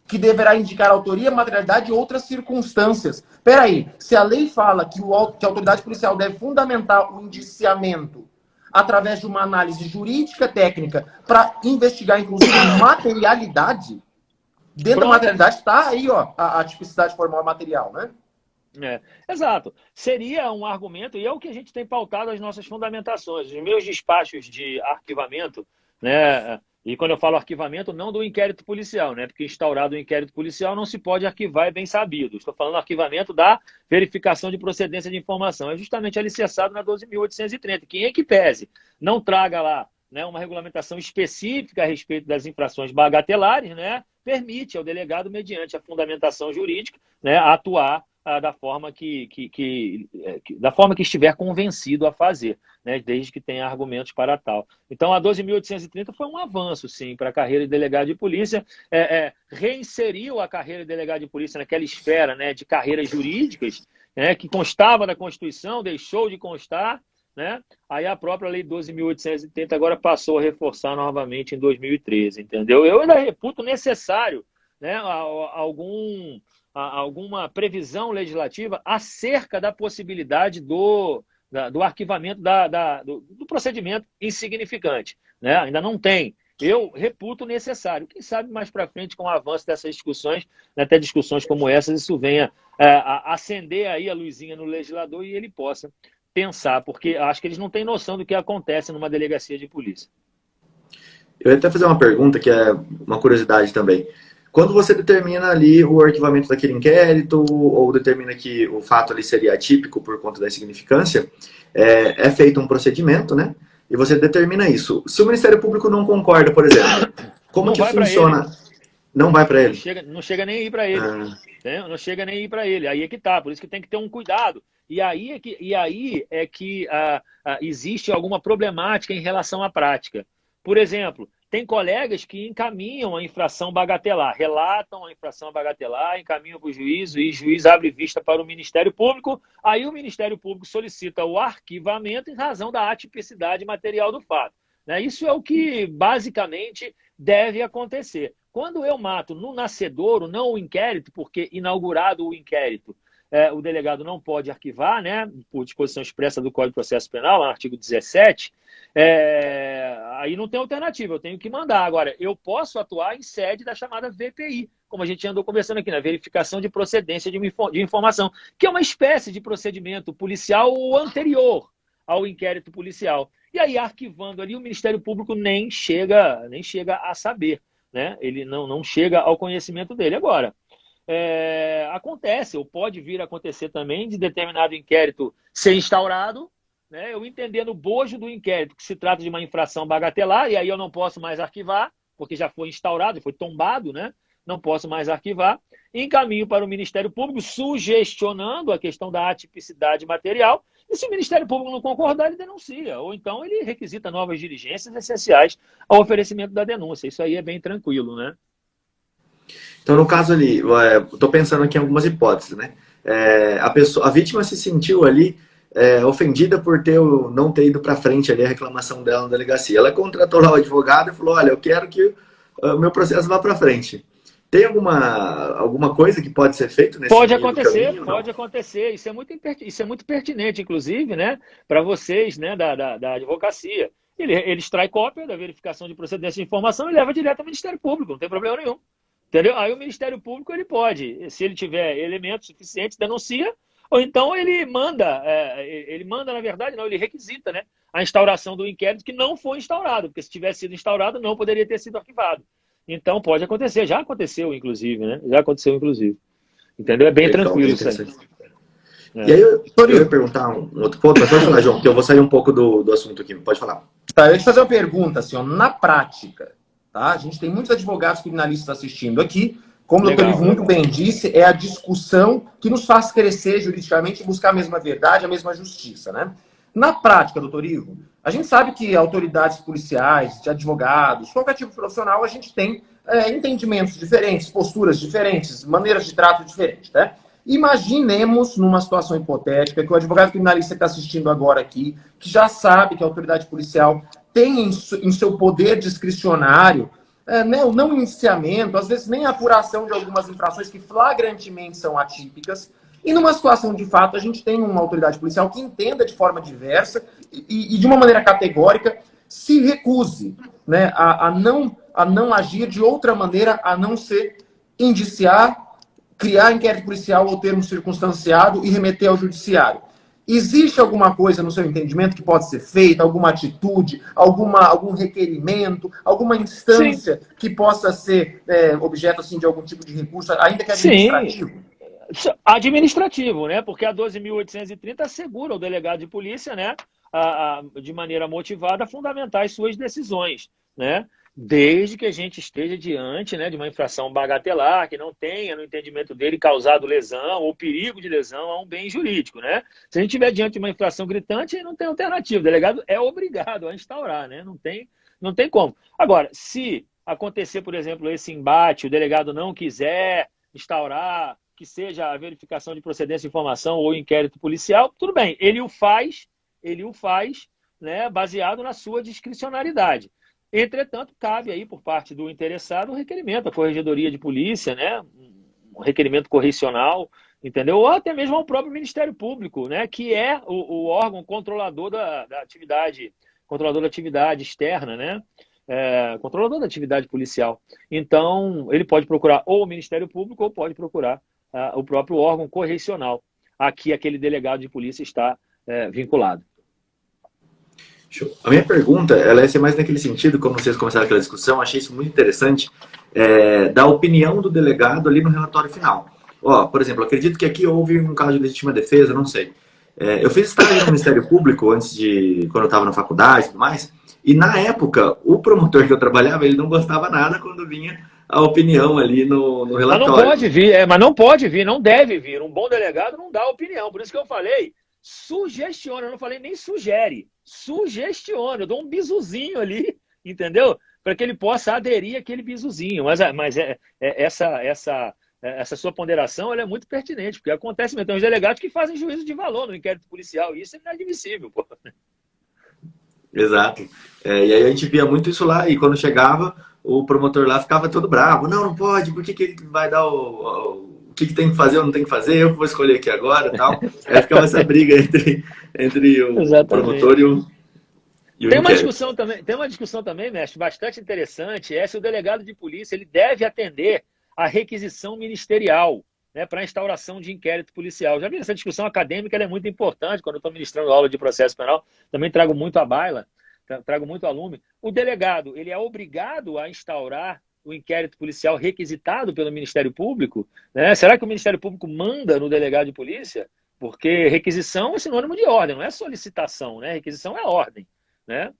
que deverá indicar autoria, materialidade e outras circunstâncias. Peraí, se a lei fala que a autoridade policial deve fundamentar o indiciamento através de uma análise jurídica técnica para investigar, inclusive, materialidade, dentro da materialidade está aí, ó, a tipicidade formal material, né? Exato. Seria um argumento, e é o que a gente tem pautado as nossas fundamentações. Os meus despachos de arquivamento, né? E quando eu falo arquivamento, não do inquérito policial, né? Porque instaurado o inquérito policial não se pode arquivar, é bem sabido. Estou falando arquivamento da verificação de procedência de informação. É justamente alicerçado na 12.830. Quem é que pese não traga lá, né, uma regulamentação específica a respeito das infrações bagatelares, né? Permite ao delegado, mediante a fundamentação jurídica, né, atuar da forma que estiver convencido a fazer, né, desde que tenha argumentos para tal. Então, a 12.830 foi um avanço, sim, para a carreira de delegado de polícia, reinseriu a carreira de delegado de polícia naquela esfera, né, de carreiras jurídicas, né, que constava da Constituição, deixou de constar, né? Aí a própria Lei 12.830 agora passou a reforçar novamente em 2013, entendeu? Eu ainda reputo necessário, né, alguma previsão legislativa acerca da possibilidade do arquivamento do procedimento insignificante, né? Ainda não tem. Eu reputo necessário. Quem sabe mais para frente, com o avanço dessas discussões, né, até discussões como essas, isso venha a acender aí a luzinha no legislador e ele possa pensar, porque acho que eles não têm noção do que acontece numa delegacia de polícia. Eu ia até fazer uma pergunta, que é uma curiosidade também. Quando você determina ali o arquivamento daquele inquérito, ou determina que o fato ali seria atípico por conta da insignificância, é feito um procedimento, né? E você determina isso. Se o Ministério Público não concorda, por exemplo, como Não que vai pra funciona? Não vai para ele? Não chega nem a ir para ele. Não chega nem a ir para ele. Aí é que tá. Por isso que tem que ter um cuidado. E aí é que existe alguma problemática em relação à prática. Por exemplo, tem colegas que encaminham a infração bagatelar, relatam a infração bagatelar, encaminham para o juiz, e o juiz abre vista para o Ministério Público, aí o Ministério Público solicita o arquivamento em razão da atipicidade material do fato, né? Isso é o que basicamente deve acontecer. Quando eu mato no nascedouro, não o inquérito, porque inaugurado o inquérito, o delegado não pode arquivar, né, por disposição expressa do Código de Processo Penal, artigo 17, aí não tem alternativa, eu tenho que mandar. Agora, eu posso atuar em sede da chamada VPI, como a gente andou conversando aqui, na verificação de procedência de informação, que é uma espécie de procedimento policial anterior ao inquérito policial. E aí, arquivando ali, o Ministério Público nem chega a saber, né? Ele não chega ao conhecimento dele. Agora, acontece, ou pode vir a acontecer também, de determinado inquérito ser instaurado, né, eu entendendo o bojo do inquérito que se trata de uma infração bagatelar, e aí eu não posso mais arquivar, porque já foi instaurado, foi tombado, né? Não posso mais arquivar, encaminho para o Ministério Público, sugestionando a questão da atipicidade material, e se o Ministério Público não concordar, ele denuncia, ou então ele requisita novas diligências essenciais ao oferecimento da denúncia. Isso aí é bem tranquilo, né? Então, no caso ali, estou pensando aqui em algumas hipóteses, né? A vítima se sentiu ali ofendida por não ter ido para frente ali a reclamação dela na delegacia. Ela contratou lá o advogado e falou: olha, eu quero que o meu processo vá para frente. Tem alguma coisa que pode ser feito nesse Pode meio do acontecer, caminho? Não? pode acontecer. Isso é muito pertinente, inclusive, né, para vocês, né, da advocacia. Ele extrai cópia da verificação de procedência de informação e leva direto ao Ministério Público, não tem problema nenhum. Entendeu? Aí o Ministério Público ele pode, se ele tiver elementos suficientes, denuncia, ou então ele manda, na verdade, não, ele requisita, né, a instauração do inquérito que não foi instaurado, porque se tivesse sido instaurado, não poderia ter sido arquivado. Então pode acontecer, já aconteceu, inclusive, né? Já aconteceu, inclusive. Entendeu? É bem Legal, bem tranquilo isso aí. interessante. E aí eu ia perguntar um outro ponto, mas pode falar, João, porque eu vou sair um pouco do assunto aqui. Pode falar. Tá, eu ia te fazer uma pergunta, assim, ó, na prática, tá? A gente tem muitos advogados criminalistas assistindo aqui. Como o doutor Ivo muito bem disse, é a discussão que nos faz crescer juridicamente e buscar a mesma verdade, a mesma justiça, né? Na prática, doutor Ivo, a gente sabe que autoridades policiais, de advogados, qualquer tipo de profissional, a gente tem entendimentos diferentes, posturas diferentes, maneiras de trato diferentes, né? Imaginemos numa situação hipotética que o advogado criminalista que está assistindo agora aqui, que já sabe que a autoridade policial tem em seu poder discricionário o não indiciamento, às vezes nem a apuração de algumas infrações que flagrantemente são atípicas. E numa situação de fato, a gente tem uma autoridade policial que entenda de forma diversa e de uma maneira categórica se recuse, né, a não agir de outra maneira a não ser indiciar, criar inquérito policial ou termo circunstanciado e remeter ao judiciário. Existe alguma coisa no seu entendimento que pode ser feita, alguma atitude, algum requerimento, alguma instância Sim. que possa ser objeto assim, de algum tipo de recurso, ainda que administrativo? Sim. Administrativo, né? Porque a 12.830 assegura o delegado de polícia, né, de maneira motivada, a fundamentar as suas decisões, né? Desde que a gente esteja diante, né, de uma infração bagatelar, que não tenha, no entendimento dele, causado lesão ou perigo de lesão a um bem jurídico, né? Se a gente estiver diante de uma infração gritante, não tem alternativa. O delegado é obrigado a instaurar, né? Não tem como. Agora, se acontecer, por exemplo, esse embate, o delegado não quiser instaurar, que seja a verificação de procedência de informação ou inquérito policial, tudo bem, ele o faz, né, baseado na sua discricionariedade. Entretanto, cabe aí, por parte do interessado, um requerimento à Corregedoria de Polícia, né? Um requerimento correcional, entendeu? Ou até mesmo ao próprio Ministério Público, né? Que é o órgão controlador da atividade externa, né? Controlador da atividade policial. Então, ele pode procurar ou o Ministério Público ou pode procurar o próprio órgão correcional a que aquele delegado de polícia está vinculado. A minha pergunta, ela ia ser mais naquele sentido, como vocês começaram aquela discussão, achei isso muito interessante, da opinião do delegado ali no relatório final. Por exemplo, acredito que aqui houve um caso de legítima defesa, não sei. Eu fiz estágio no Ministério Público quando eu estava na faculdade e tudo mais, e na época, o promotor que eu trabalhava, ele não gostava nada quando vinha a opinião ali no relatório. Mas não pode vir, não pode vir, não deve vir. Um bom delegado não dá opinião, por isso que eu falei, sugestiona, eu não falei nem sugere, sugestiona, eu dou um bisuzinho ali, entendeu? Para que ele possa aderir àquele bisuzinho. Mas essa sua ponderação ela é muito pertinente, porque acontece mesmo, tem uns delegados que fazem juízo de valor no inquérito policial, e isso é inadmissível, pô. Exato. E aí a gente via muito isso lá, e quando chegava, o promotor lá ficava todo bravo. Não pode, por que ele vai dar o que tem que fazer ou não tem que fazer, eu vou escolher aqui agora e tal. Aí ficava essa briga entre o promotor e o tem uma discussão também, mestre, bastante interessante, se o delegado de polícia ele deve atender à requisição ministerial, né, para a instauração de inquérito policial. Já vi essa discussão acadêmica, ela é muito importante, quando eu estou ministrando aula de processo penal, também trago muito à baila, trago muito a lume. O delegado ele é obrigado a instaurar o inquérito policial requisitado pelo Ministério Público, né? Será que o Ministério Público manda no delegado de polícia? Porque requisição é sinônimo de ordem, não é solicitação, né? Requisição é ordem, né?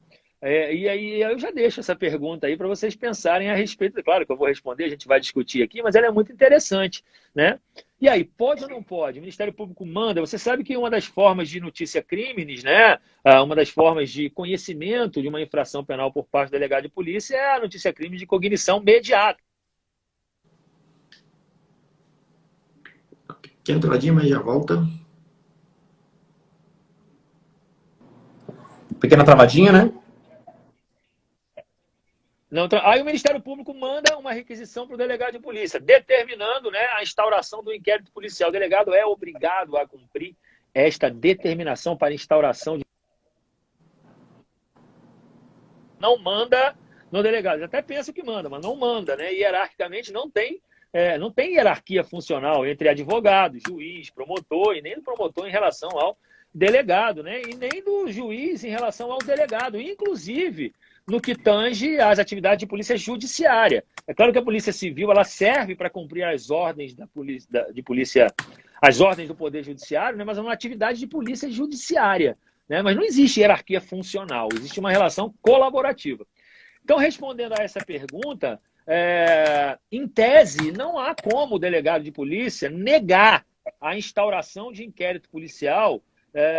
E aí eu já deixo essa pergunta aí para vocês pensarem a respeito. Claro que eu vou responder, a gente vai discutir aqui, mas ela é muito interessante, né? E aí, pode ou não pode? O Ministério Público manda. Você sabe que uma das formas de notícia crimes, né? Uma das formas de conhecimento de uma infração penal por parte do delegado de polícia é a notícia crime de cognição imediata. Pequena travadinha, mas já volta. Pequena travadinha, né? Não, aí o Ministério Público manda uma requisição para o delegado de polícia, determinando, né, a instauração do inquérito policial. O delegado é obrigado a cumprir esta determinação para instauração de... Não manda no delegado. Ele até pensa que manda, mas não manda, né? Hierarquicamente não tem hierarquia funcional entre advogado, juiz, promotor, e nem do promotor em relação ao delegado, né? E nem do juiz em relação ao delegado, inclusive no que tange às atividades de polícia judiciária. É claro que a Polícia Civil ela serve para cumprir as ordens as ordens do Poder Judiciário, né? Mas é uma atividade de polícia judiciária, né? Mas não existe hierarquia funcional, existe uma relação colaborativa. Então, respondendo a essa pergunta, em tese, não há como o delegado de polícia negar a instauração de inquérito policial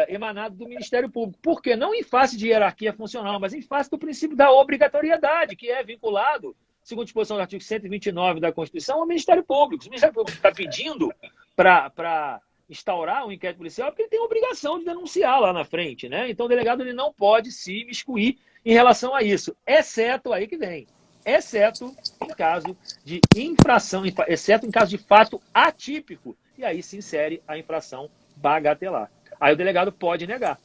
emanado do Ministério Público. Por quê? Não em face de hierarquia funcional, mas em face do princípio da obrigatoriedade, que é vinculado, segundo a disposição do artigo 129 da Constituição, ao Ministério Público. Se o Ministério Público está pedindo para instaurar um inquérito policial, é porque ele tem a obrigação de denunciar lá na frente, né? Então o delegado ele não pode se imiscuir em relação a isso, exceto aí que vem, exceto em caso de infração, exceto em caso de fato atípico, e aí se insere a infração bagatelar. Aí o delegado pode negar.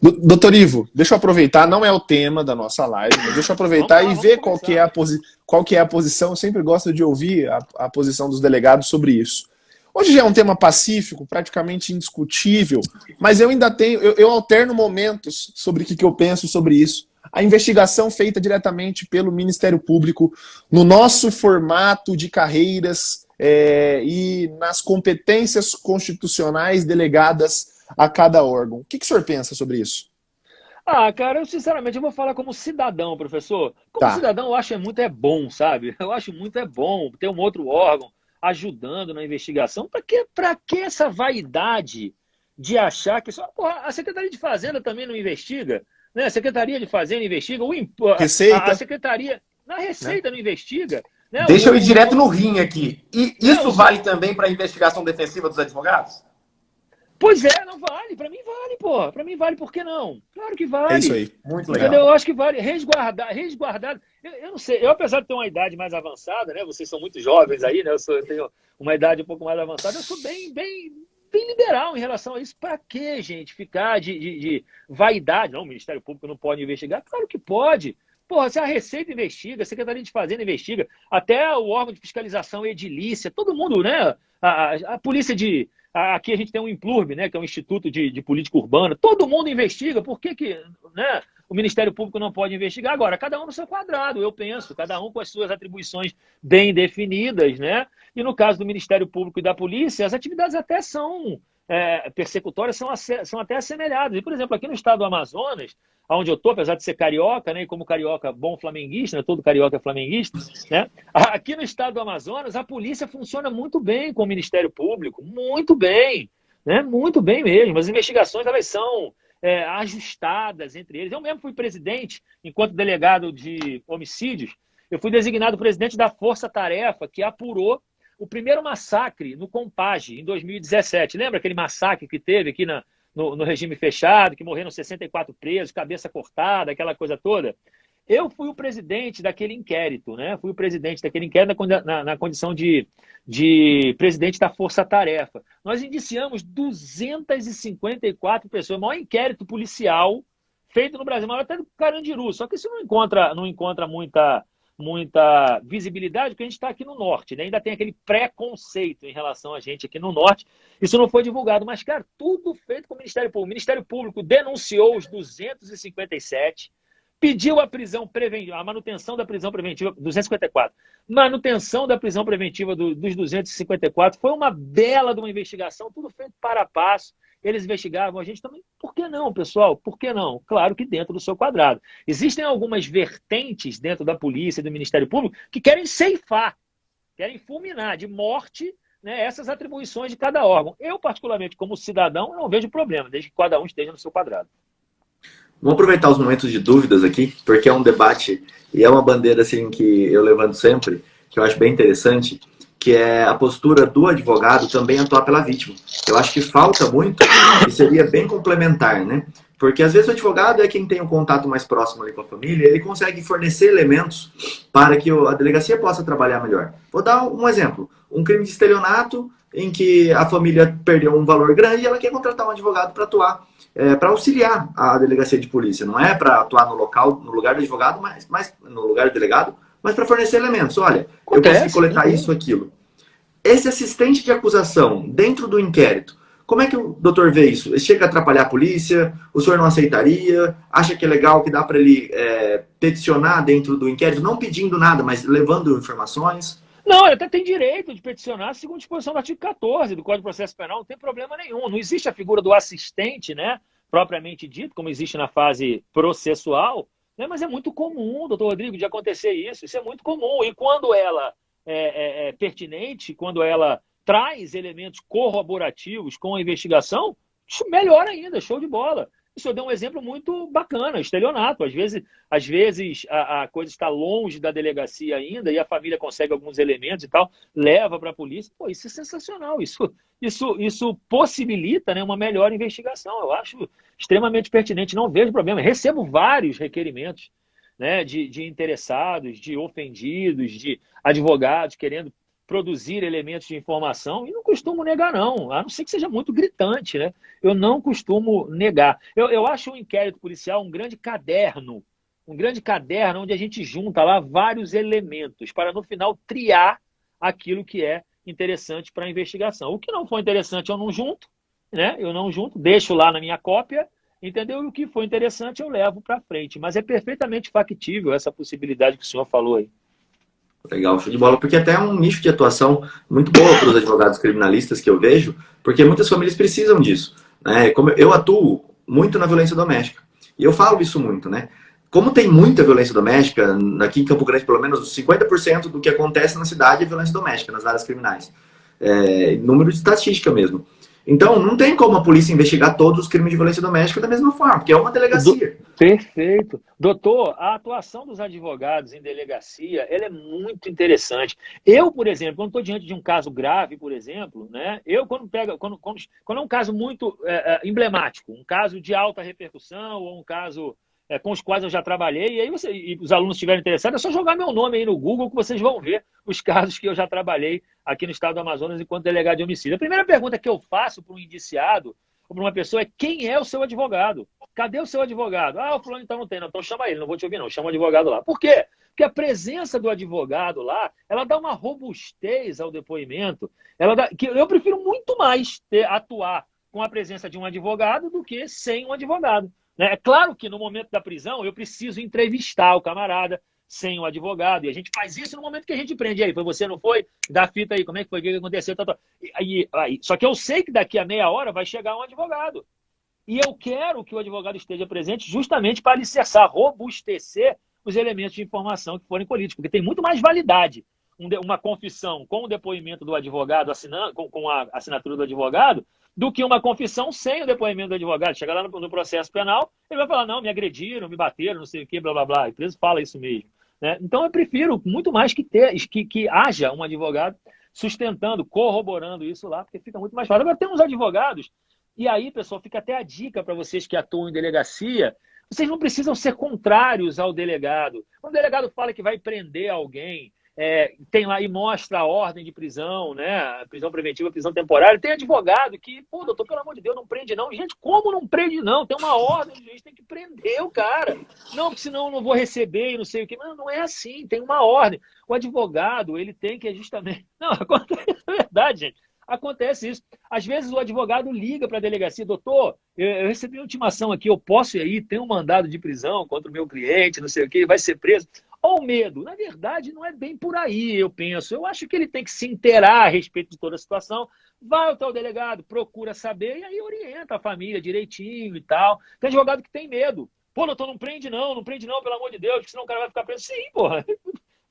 Doutor Ivo, deixa eu aproveitar, não é o tema da nossa live, mas deixa eu aproveitar e ver qual que é a posição. Eu sempre gosto de ouvir a posição dos delegados sobre isso. Hoje já é um tema pacífico, praticamente indiscutível, mas eu ainda tenho, eu alterno momentos sobre o que eu penso sobre isso. A investigação feita diretamente pelo Ministério Público no nosso formato de carreiras e nas competências constitucionais delegadas a cada órgão. O que o senhor pensa sobre isso? Cara, eu sinceramente eu vou falar como cidadão, professor. Como cidadão eu acho muito bom, sabe? Eu acho muito bom ter um outro órgão ajudando na investigação. Para que essa vaidade de achar que só, a Secretaria de Fazenda também não investiga? Né? A Secretaria de Fazenda investiga, a Secretaria na Receita não investiga. Né? Deixa eu ir direto no rim aqui. E isso vale também para a investigação defensiva dos advogados? Pois é, não vale. Para mim vale, porra. Para mim vale, por que não? Claro que vale. É isso aí. Muito legal. Entendeu? Eu acho que vale resguardar. Eu não sei, eu apesar de ter uma idade mais avançada, né? Vocês são muito jovens aí, né? Eu tenho uma idade um pouco mais avançada, eu sou bem liberal em relação a isso. Para que, gente, ficar de vaidade? Não, o Ministério Público não pode investigar? Claro que pode. Porra, se a Receita investiga, a Secretaria de Fazenda investiga, até o órgão de fiscalização edilícia, todo mundo, né? A polícia de... Aqui a gente tem um INPLURB, né, que é um Instituto de Política Urbana. Todo mundo investiga. Por que né, o Ministério Público não pode investigar? Agora, cada um no seu quadrado, eu penso. Cada um com as suas atribuições bem definidas, né? E no caso do Ministério Público e da Polícia, as atividades até são persecutórias, são até assemelhadas. E, por exemplo, aqui no estado do Amazonas, onde eu estou, apesar de ser carioca, né, e como carioca bom flamenguista, né, todo carioca é flamenguista, né, aqui no estado do Amazonas, a polícia funciona muito bem com o Ministério Público, muito bem, né, muito bem mesmo. As investigações elas são ajustadas entre eles. Eu mesmo fui presidente, enquanto delegado de homicídios, eu fui designado presidente da Força Tarefa, que apurou o primeiro massacre no Compage, em 2017. Lembra aquele massacre que teve aqui no regime fechado, que morreram 64 presos, cabeça cortada, aquela coisa toda? Eu fui o presidente daquele inquérito, né? Fui o presidente daquele inquérito na condição de presidente da Força Tarefa. Nós indiciamos 254 pessoas, o maior inquérito policial feito no Brasil, maior até do Carandiru, só que isso não encontra muita visibilidade, porque a gente está aqui no norte, né? Ainda tem aquele preconceito em relação a gente aqui no norte. Isso não foi divulgado, mas, cara, tudo feito com o Ministério Público. O Ministério Público denunciou os 257, pediu a prisão preventiva, a manutenção da prisão preventiva, 254, manutenção da prisão preventiva dos 254. Foi uma bela de uma investigação, tudo feito para a passo. Eles investigavam a gente também. Por que não, pessoal? Por que não? Claro que dentro do seu quadrado. Existem algumas vertentes dentro da polícia e do Ministério Público que querem ceifar, querem fulminar de morte, né, essas atribuições de cada órgão. Eu, particularmente, como cidadão, não vejo problema, desde que cada um esteja no seu quadrado. Vamos aproveitar os momentos de dúvidas aqui, porque é um debate e é uma bandeira assim, que eu levanto sempre, que eu acho bem interessante, que é a postura do advogado também atuar pela vítima. Eu acho que falta muito e seria bem complementar, né? Porque às vezes o advogado é quem tem um contato mais próximo ali com a família, ele consegue fornecer elementos para que a delegacia possa trabalhar melhor. Vou dar um exemplo. Um crime de estelionato em que a família perdeu um valor grande e ela quer contratar um advogado para atuar, para auxiliar a delegacia de polícia. Não é para atuar no local, no lugar do advogado, mas no lugar do delegado, mas para fornecer elementos. Olha, eu consegui coletar isso, aquilo. Esse assistente de acusação dentro do inquérito, como é que o doutor vê isso? Ele chega a atrapalhar a polícia? O senhor não aceitaria? Acha que é legal, que dá para ele peticionar dentro do inquérito, não pedindo nada, mas levando informações? Não, ele até tem direito de peticionar segundo a disposição do artigo 14 do Código de Processo Penal, não tem problema nenhum. Não existe a figura do assistente, né, propriamente dito, como existe na fase processual, né, mas é muito comum, doutor Rodrigo, de acontecer isso. Isso é muito comum. E quando ela é pertinente, quando ela traz elementos corroborativos com a investigação, melhor ainda, show de bola. Isso eu dei um exemplo muito bacana, estelionato. Às vezes a coisa está longe da delegacia ainda e a família consegue alguns elementos e tal, leva para a polícia. Pô, isso é sensacional. Isso possibilita, né, uma melhor investigação. Eu acho extremamente pertinente, não vejo problema. Recebo vários requerimentos, né, de interessados, de ofendidos, de advogados querendo produzir elementos de informação, e não costumo negar, não, a não ser que seja muito gritante, né? Eu não costumo negar. Eu acho o inquérito policial um grande caderno onde a gente junta lá vários elementos para, no final, triar aquilo que é interessante para a investigação. O que não for interessante, eu não junto, né? Eu não junto, deixo lá na minha cópia, entendeu? E o que for interessante, eu levo para frente. Mas é perfeitamente factível essa possibilidade que o senhor falou aí. Legal, show de bola, porque até é um nicho de atuação muito boa para os advogados criminalistas que eu vejo, porque muitas famílias precisam disso, né? Como eu atuo muito na violência doméstica, e eu falo isso muito, né? Como tem muita violência doméstica, aqui em Campo Grande, pelo menos 50% do que acontece na cidade é violência doméstica, nas áreas criminais. Número de estatística mesmo. Então, não tem como a polícia investigar todos os crimes de violência doméstica da mesma forma, porque é uma delegacia. Perfeito. Doutor, a atuação dos advogados em delegacia, ela é muito interessante. Eu, por exemplo, quando estou diante de um caso grave, por exemplo, né, quando é um caso muito emblemático, um caso de alta repercussão, ou um caso com os quais eu já trabalhei, e aí e os alunos estiverem interessados, é só jogar meu nome aí no Google que vocês vão ver os casos que eu já trabalhei aqui no estado do Amazonas enquanto delegado de homicídio. A primeira pergunta que eu faço para um indiciado ou para uma pessoa é: quem é o seu advogado? Cadê o seu advogado? Ah, o fulano então não tem, não, então chama ele, não vou te ouvir não, chama o advogado lá. Por quê? Porque a presença do advogado lá, ela dá uma robustez ao depoimento, que eu prefiro muito mais atuar com a presença de um advogado do que sem um advogado. É claro que no momento da prisão eu preciso entrevistar o camarada sem o advogado, e a gente faz isso no momento que a gente prende. E aí, foi você, não foi? Dá a fita aí, como é que foi, o que aconteceu? Só que eu sei que daqui a meia hora vai chegar um advogado. E eu quero que o advogado esteja presente justamente para alicerçar, robustecer os elementos de informação que forem colhidos, porque tem muito mais validade uma confissão com o depoimento do advogado, com a assinatura do advogado, do que uma confissão sem o depoimento do advogado. Chega lá no processo penal, ele vai falar: não, me agrediram, me bateram, não sei o que, blá, blá, blá. A empresa fala isso mesmo, né? Então eu prefiro muito mais que haja um advogado sustentando, corroborando isso lá, porque fica muito mais fácil. Agora tem uns advogados, e aí, pessoal, fica até a dica para vocês que atuam em delegacia: vocês não precisam ser contrários ao delegado. Quando o delegado fala que vai prender alguém, tem lá e mostra a ordem de prisão, né? Prisão preventiva, prisão temporária. Tem advogado que, pô, doutor, pelo amor de Deus, não prende não. Gente, como não prende não? Tem uma ordem, o juiz tem que prender o cara. Não, porque senão eu não vou receber e não sei o quê. Mas não é assim, tem uma ordem. O advogado, ele tem que justamente... Não, acontece, é verdade, gente. Acontece isso. Às vezes o advogado liga para a delegacia: doutor, eu recebi uma intimação aqui, eu posso ir aí, tem um mandado de prisão contra o meu cliente, não sei o quê, vai ser preso. Ou medo. Na verdade, não é bem por aí, eu penso. Eu acho que ele tem que se inteirar a respeito de toda a situação, vai ao tal delegado, procura saber, e aí orienta a família direitinho e tal. Tem advogado que tem medo. Pô, doutor, não prende não, pelo amor de Deus, porque senão o cara vai ficar preso. Sim, porra.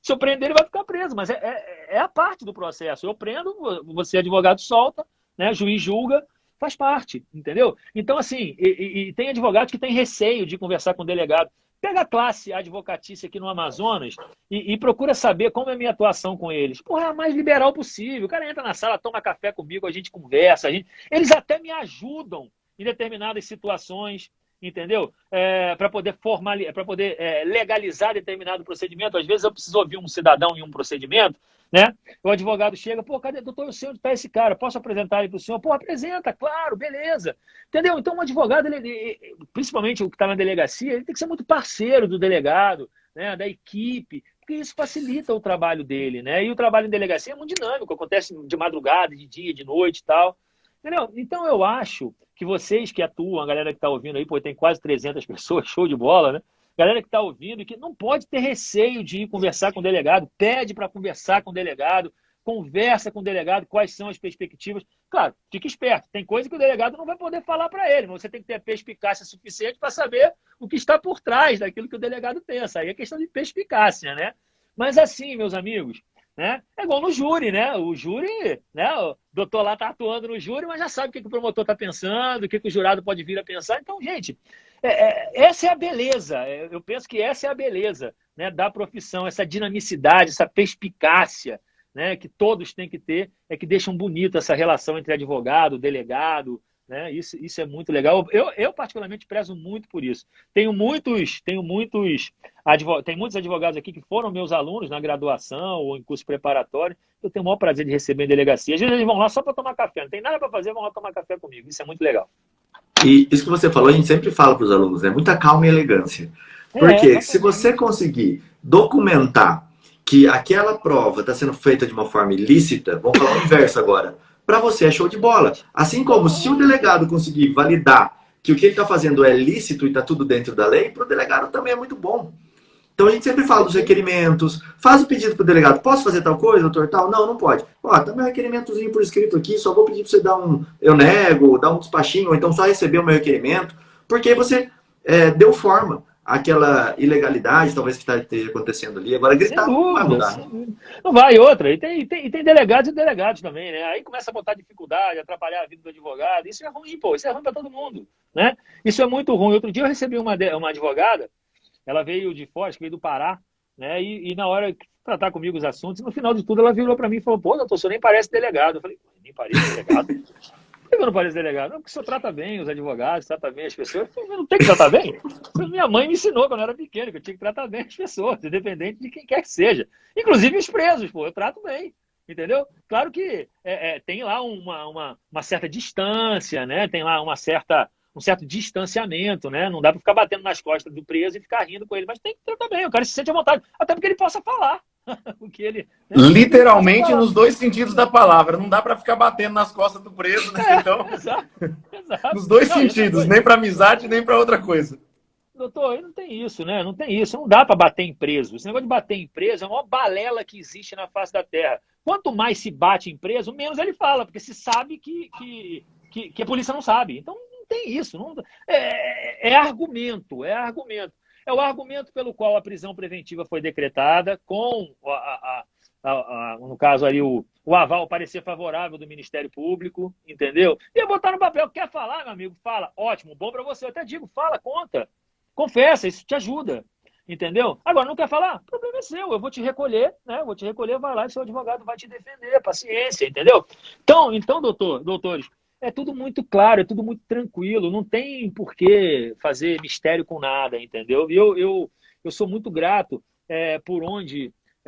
Se eu prender, ele vai ficar preso, mas é a parte do processo. Eu prendo, você, advogado, solta, né? Juiz julga, faz parte, entendeu? Então, assim, e tem advogados que têm receio de conversar com o delegado. Pega a classe advocatícia aqui no Amazonas e procura saber como é a minha atuação com eles. Porra, é a mais liberal possível. O cara entra na sala, toma café comigo, a gente conversa. Eles até me ajudam em determinadas situações, entendeu? Para poder legalizar determinado procedimento. Às vezes eu preciso ouvir um cidadão em um procedimento, né? O advogado chega, pô, cadê, doutor, o senhor, onde está esse cara? Posso apresentar ele para o senhor? Pô, apresenta, claro, beleza. Entendeu? Então, um advogado, principalmente o que está na delegacia, ele tem que ser muito parceiro do delegado, né, da equipe, porque isso facilita o trabalho dele, né? E o trabalho em delegacia é muito dinâmico, acontece de madrugada, de dia, de noite e tal. Entendeu? Então, eu acho que vocês que atuam, a galera que está ouvindo aí, pô, tem quase 300 pessoas, show de bola, né? Galera que está ouvindo e que não pode ter receio de ir conversar com o delegado, pede para conversar com o delegado, conversa com o delegado, quais são as perspectivas. Claro, fique esperto, tem coisa que o delegado não vai poder falar para ele, mas você tem que ter a perspicácia suficiente para saber o que está por trás daquilo que o delegado pensa. Aí é questão de perspicácia, né? Mas assim, meus amigos, né? É igual no júri, né? O júri, né? O doutor lá está atuando no júri, mas já sabe o que o promotor está pensando, o que o jurado pode vir a pensar. Então, gente, essa é a beleza. Eu penso que essa é a beleza, né, da profissão, essa dinamicidade, essa perspicácia, né, que todos têm que ter, que deixam bonito essa relação entre advogado, delegado, né? Isso é muito legal. Eu particularmente prezo muito por isso. Tem muitos advogados aqui que foram meus alunos na graduação ou em curso preparatório. Eu tenho o maior prazer de receber em delegacia. Às vezes eles vão lá só para tomar café. Não tem nada para fazer, vão lá tomar café comigo. Isso é muito legal. E isso que você falou, a gente sempre fala para os alunos, né? Muita calma e elegância. Porque se você conseguir documentar que aquela prova está sendo feita de uma forma ilícita, vamos falar o inverso agora, para você é show de bola. Assim como se o delegado conseguir validar que o que ele está fazendo é lícito e está tudo dentro da lei, para o delegado também é muito bom. Então a gente sempre fala dos requerimentos, faz o pedido para o delegado, posso fazer tal coisa, doutor, tal? Não, não pode. Ó, tá meu requerimentozinho por escrito aqui, só vou pedir para você dar eu nego, dar um despachinho, ou então só receber o meu requerimento, porque aí você deu forma àquela ilegalidade, talvez que está acontecendo ali. Agora gritar não vai mudar. Não vai, outra. E tem delegados e delegados também, né? Aí começa a botar dificuldade, atrapalhar a vida do advogado. Isso é ruim, pô, isso é ruim para todo mundo, né? Isso é muito ruim. Outro dia eu recebi uma advogada. Ela veio de Foz, veio do Pará, né? E na hora de tratar comigo os assuntos, no final de tudo ela virou para mim e falou: pô, doutor, o senhor nem parece delegado. Eu falei: nem parece delegado? Por que eu não pareço delegado? Não, porque o senhor trata bem os advogados, trata bem as pessoas. Eu não tenho que tratar bem? Minha mãe me ensinou quando eu era pequeno que eu tinha que tratar bem as pessoas, independente de quem quer que seja. Inclusive os presos, pô, eu trato bem. Entendeu? Claro que tem lá uma certa distância, né? Tem lá um certo distanciamento, né? Não dá para ficar batendo nas costas do preso e ficar rindo com ele, mas tem que tratar bem, o cara se sente à vontade, até porque ele possa falar. Porque ele, né? Literalmente nos dois sentidos da palavra, não dá para ficar batendo nas costas do preso, né? Então, exato. Nos dois sentidos, nem para amizade, nem para outra coisa. Doutor, não tem isso, né? Não tem isso, não dá para bater em preso. Esse negócio de bater em preso é a maior balela que existe na face da Terra. Quanto mais se bate em preso, menos ele fala, porque se sabe que a polícia não sabe. Então, não tem isso. É argumento. É o argumento pelo qual a prisão preventiva foi decretada, com, no caso ali, o aval, o parecer favorável do Ministério Público, entendeu? E botar no papel. Quer falar, meu amigo? Fala. Ótimo, bom para você. Eu até digo, fala, conta. Confessa, isso te ajuda. Entendeu? Agora, não quer falar? O problema é seu. Eu vou te recolher, né? Vou te recolher, vai lá e seu advogado vai te defender. Paciência, entendeu? Então, doutores, é tudo muito claro, é tudo muito tranquilo. Não tem por que fazer mistério com nada, entendeu? E eu sou muito grato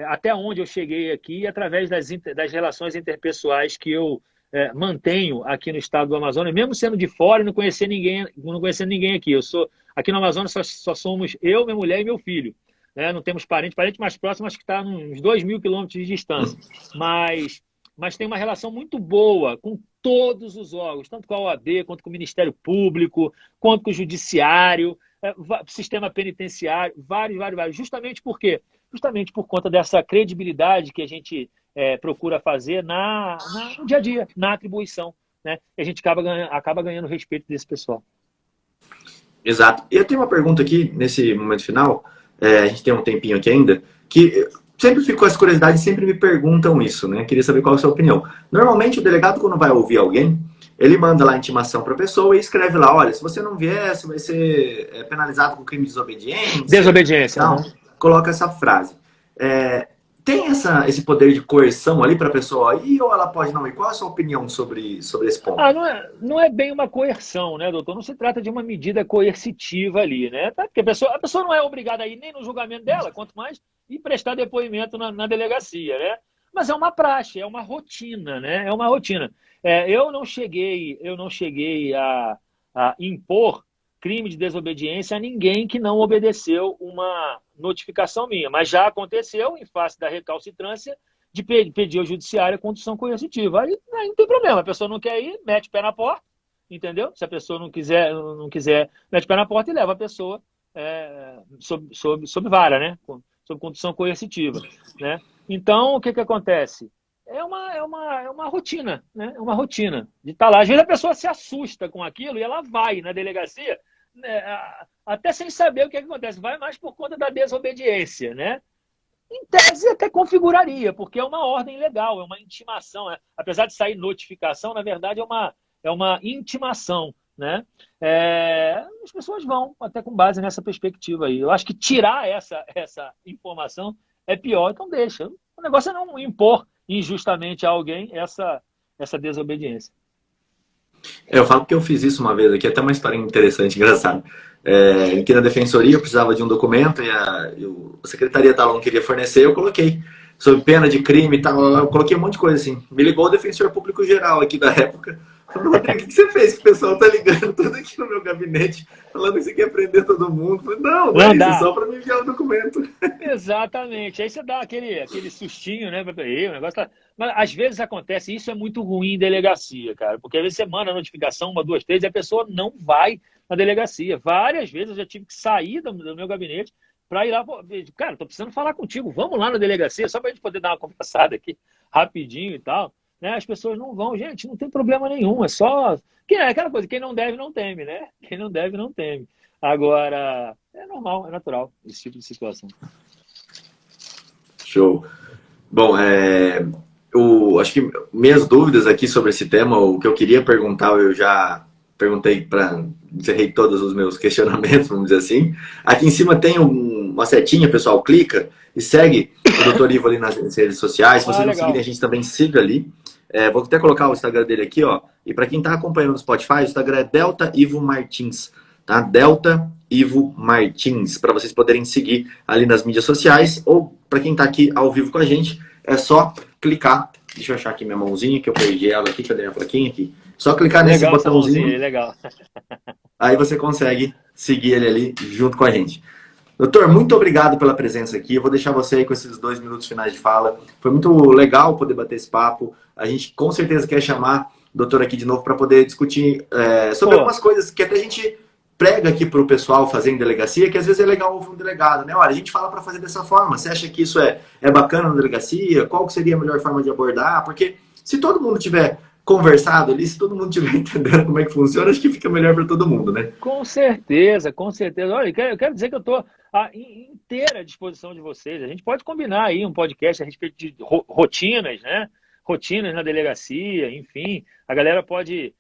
até onde eu cheguei aqui, através das relações interpessoais que eu mantenho aqui no estado do Amazonas, mesmo sendo de fora e não conhecendo ninguém aqui. Aqui no Amazonas só somos eu, minha mulher e meu filho. Né? Não temos parente mais próximo, acho que está uns 2.000 quilômetros de distância. Mas tem uma relação muito boa com todos os órgãos, tanto com a OAB, quanto com o Ministério Público, quanto com o Judiciário, sistema penitenciário, vários. Justamente por quê? Justamente por conta dessa credibilidade que a gente procura fazer no dia a dia, na atribuição. Né? E a gente acaba ganhando respeito desse pessoal. Exato. E eu tenho uma pergunta aqui, nesse momento final, a gente tem um tempinho aqui ainda, que sempre fico com essa curiosidade, sempre me perguntam isso, né? Queria saber qual é a sua opinião. Normalmente o delegado, quando vai ouvir alguém, ele manda lá a intimação para a pessoa e escreve lá: olha, se você não vier, você vai ser penalizado com crime de desobediência. Desobediência. Então, coloca essa frase. tem esse poder de coerção ali para a pessoa ir ou ela pode não ir? Qual é a sua opinião sobre esse ponto? Não é bem uma coerção, né, doutor? Não se trata de uma medida coercitiva ali, né? Porque a pessoa não é obrigada a ir nem no julgamento dela, quanto mais ir prestar depoimento na delegacia, né? Mas é uma praxe, é uma rotina, né? É uma rotina. Eu não cheguei a impor crime de desobediência a ninguém que não obedeceu uma notificação minha. Mas já aconteceu, em face da recalcitrância, de pedir ao judiciário a condução coercitiva. Aí não tem problema, a pessoa não quer ir, mete o pé na porta, entendeu? Se a pessoa não quiser, mete o pé na porta e leva a pessoa sob vara, né? Sob condução coercitiva, né? Então, o que acontece? É uma rotina, né? É uma rotina de estar lá. Às vezes a pessoa se assusta com aquilo e ela vai na delegacia, né, até sem saber o que acontece. Vai mais por conta da desobediência, né? Em tese até configuraria, porque é uma ordem legal, é uma intimação. Né? Apesar de sair notificação, na verdade é uma intimação, né? As pessoas vão até com base nessa perspectiva aí. Eu acho que tirar essa informação é pior, então deixa. O negócio é não impor injustamente a alguém essa desobediência. Eu falo que eu fiz isso uma vez aqui, até uma história interessante, engraçada. Aqui na defensoria eu precisava de um documento e a secretaria tal não queria fornecer, eu coloquei sob pena de crime e tal, eu coloquei um monte de coisa assim. Me ligou o defensor público geral aqui da época, falou: Rodrigo, o que você fez? Que o pessoal tá ligando tudo aqui no meu gabinete, falando que você quer prender todo mundo. Eu falei: não dá só para me enviar o documento. Exatamente. Aí você dá aquele sustinho, né? O negócio tá... Mas às vezes acontece, isso é muito ruim em delegacia, cara, porque às vezes você manda a notificação 1, 2, 3 e a pessoa não vai na delegacia. Várias vezes eu já tive que sair do meu gabinete para ir lá. Cara, tô precisando falar contigo, vamos lá na delegacia, só para a gente poder dar uma conversada aqui rapidinho e tal. Né? As pessoas não vão, gente, não tem problema nenhum, é só... aquela coisa, quem não deve não teme, né? Quem não deve não teme. Agora, é normal, é natural esse tipo de situação. Show. Bom, acho que minhas dúvidas aqui sobre esse tema, o que eu queria perguntar, eu já perguntei, encerrei todos os meus questionamentos, vamos dizer assim. Aqui em cima tem uma setinha, pessoal, clica e segue o Dr. Ivo ali nas redes sociais. Se vocês não seguirem, a gente também siga ali. Vou até colocar o Instagram dele aqui, ó. E para quem está acompanhando no Spotify, o Instagram é Delta Ivo Martins, tá? Delta Ivo Martins, para vocês poderem seguir ali nas mídias sociais, ou para quem está aqui ao vivo com a gente, é só clicar. Deixa eu achar aqui minha mãozinha, que eu perdi ela aqui, cadê minha plaquinha aqui? Só clicar nesse botãozinho. Legal. Aí você consegue seguir ele ali junto com a gente. Doutor, muito obrigado pela presença aqui. Eu vou deixar você aí com esses 2 minutos finais de fala. Foi muito legal poder bater esse papo. A gente com certeza quer chamar o doutor aqui de novo para poder discutir sobre algumas coisas que até a gente prega aqui para o pessoal fazer em delegacia, que às vezes é legal ouvir um delegado, né? Olha, a gente fala para fazer dessa forma. Você acha que isso é bacana na delegacia? Qual que seria a melhor forma de abordar? Porque se todo mundo tiver conversado ali, se todo mundo estiver entendendo como é que funciona, acho que fica melhor para todo mundo, né? Com certeza, com certeza. Olha, eu quero dizer que eu estou inteira à disposição de vocês. A gente pode combinar aí um podcast a respeito de rotinas, né? Rotinas na delegacia, enfim. A galera pode,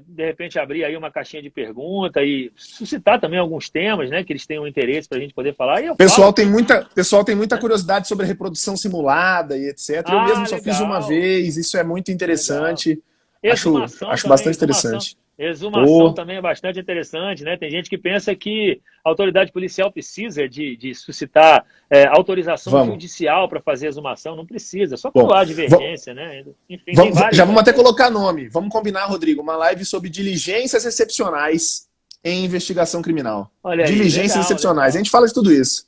de repente, abrir aí uma caixinha de pergunta e suscitar também alguns temas, né? Que eles tenham interesse para a gente poder falar. E pessoal tem muita curiosidade sobre a reprodução simulada e etc. Eu mesmo só fiz uma vez, isso é muito interessante. Acho bastante interessante. Exumação também é bastante interessante, né? Tem gente que pensa que a autoridade policial precisa de suscitar autorização judicial para fazer exumação. Não precisa, só quando há divergência, né? Enfim, vamos até colocar nome. Vamos combinar, Rodrigo, uma live sobre diligências excepcionais em investigação criminal. Olha aí, diligências excepcionais. A gente fala de tudo isso.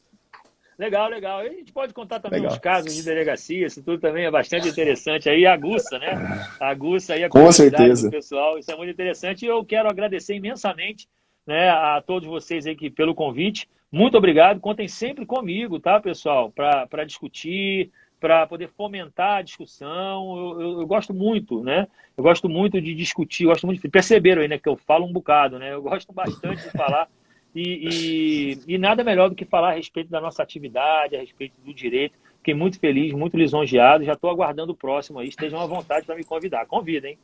Legal. A gente pode contar também os casos de delegacia, isso tudo também é bastante interessante. Aí aguça, né? Aguça aí a curiosidade do pessoal, isso é muito interessante. E eu quero agradecer imensamente, né, a todos vocês aí pelo convite. Muito obrigado. Contem sempre comigo, tá, pessoal? Para discutir, para poder fomentar a discussão. Eu gosto muito, né? Eu gosto muito de discutir, perceberam aí, né, que eu falo um bocado, né? Eu gosto bastante de falar. E nada melhor do que falar a respeito da nossa atividade, a respeito do direito. Fiquei muito feliz, muito lisonjeado. Já estou aguardando o próximo aí. Estejam à vontade para me convidar. Convidem.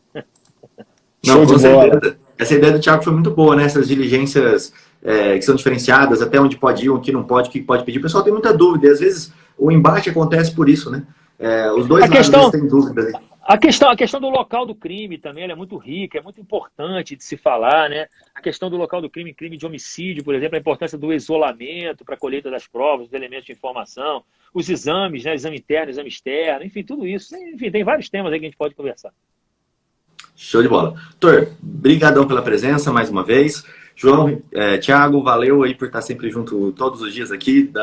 Não, com certeza. Essa ideia do Thiago foi muito boa, né? Essas diligências que são diferenciadas, até onde pode ir, o que não pode, o que pode pedir. O pessoal tem muita dúvida. E às vezes o embate acontece por isso, né? Os dois lados eles têm dúvidas. A questão do local do crime também ela é muito rica, é muito importante de se falar, né? A questão do local do crime, crime de homicídio, por exemplo, a importância do isolamento para a colheita das provas, dos elementos de informação, os exames, né? Exame interno, exame externo, enfim, tudo isso. Enfim, tem vários temas aí que a gente pode conversar. Show de bola. Doutor, brigadão pela presença mais uma vez. João, Thiago, valeu aí por estar sempre junto todos os dias aqui.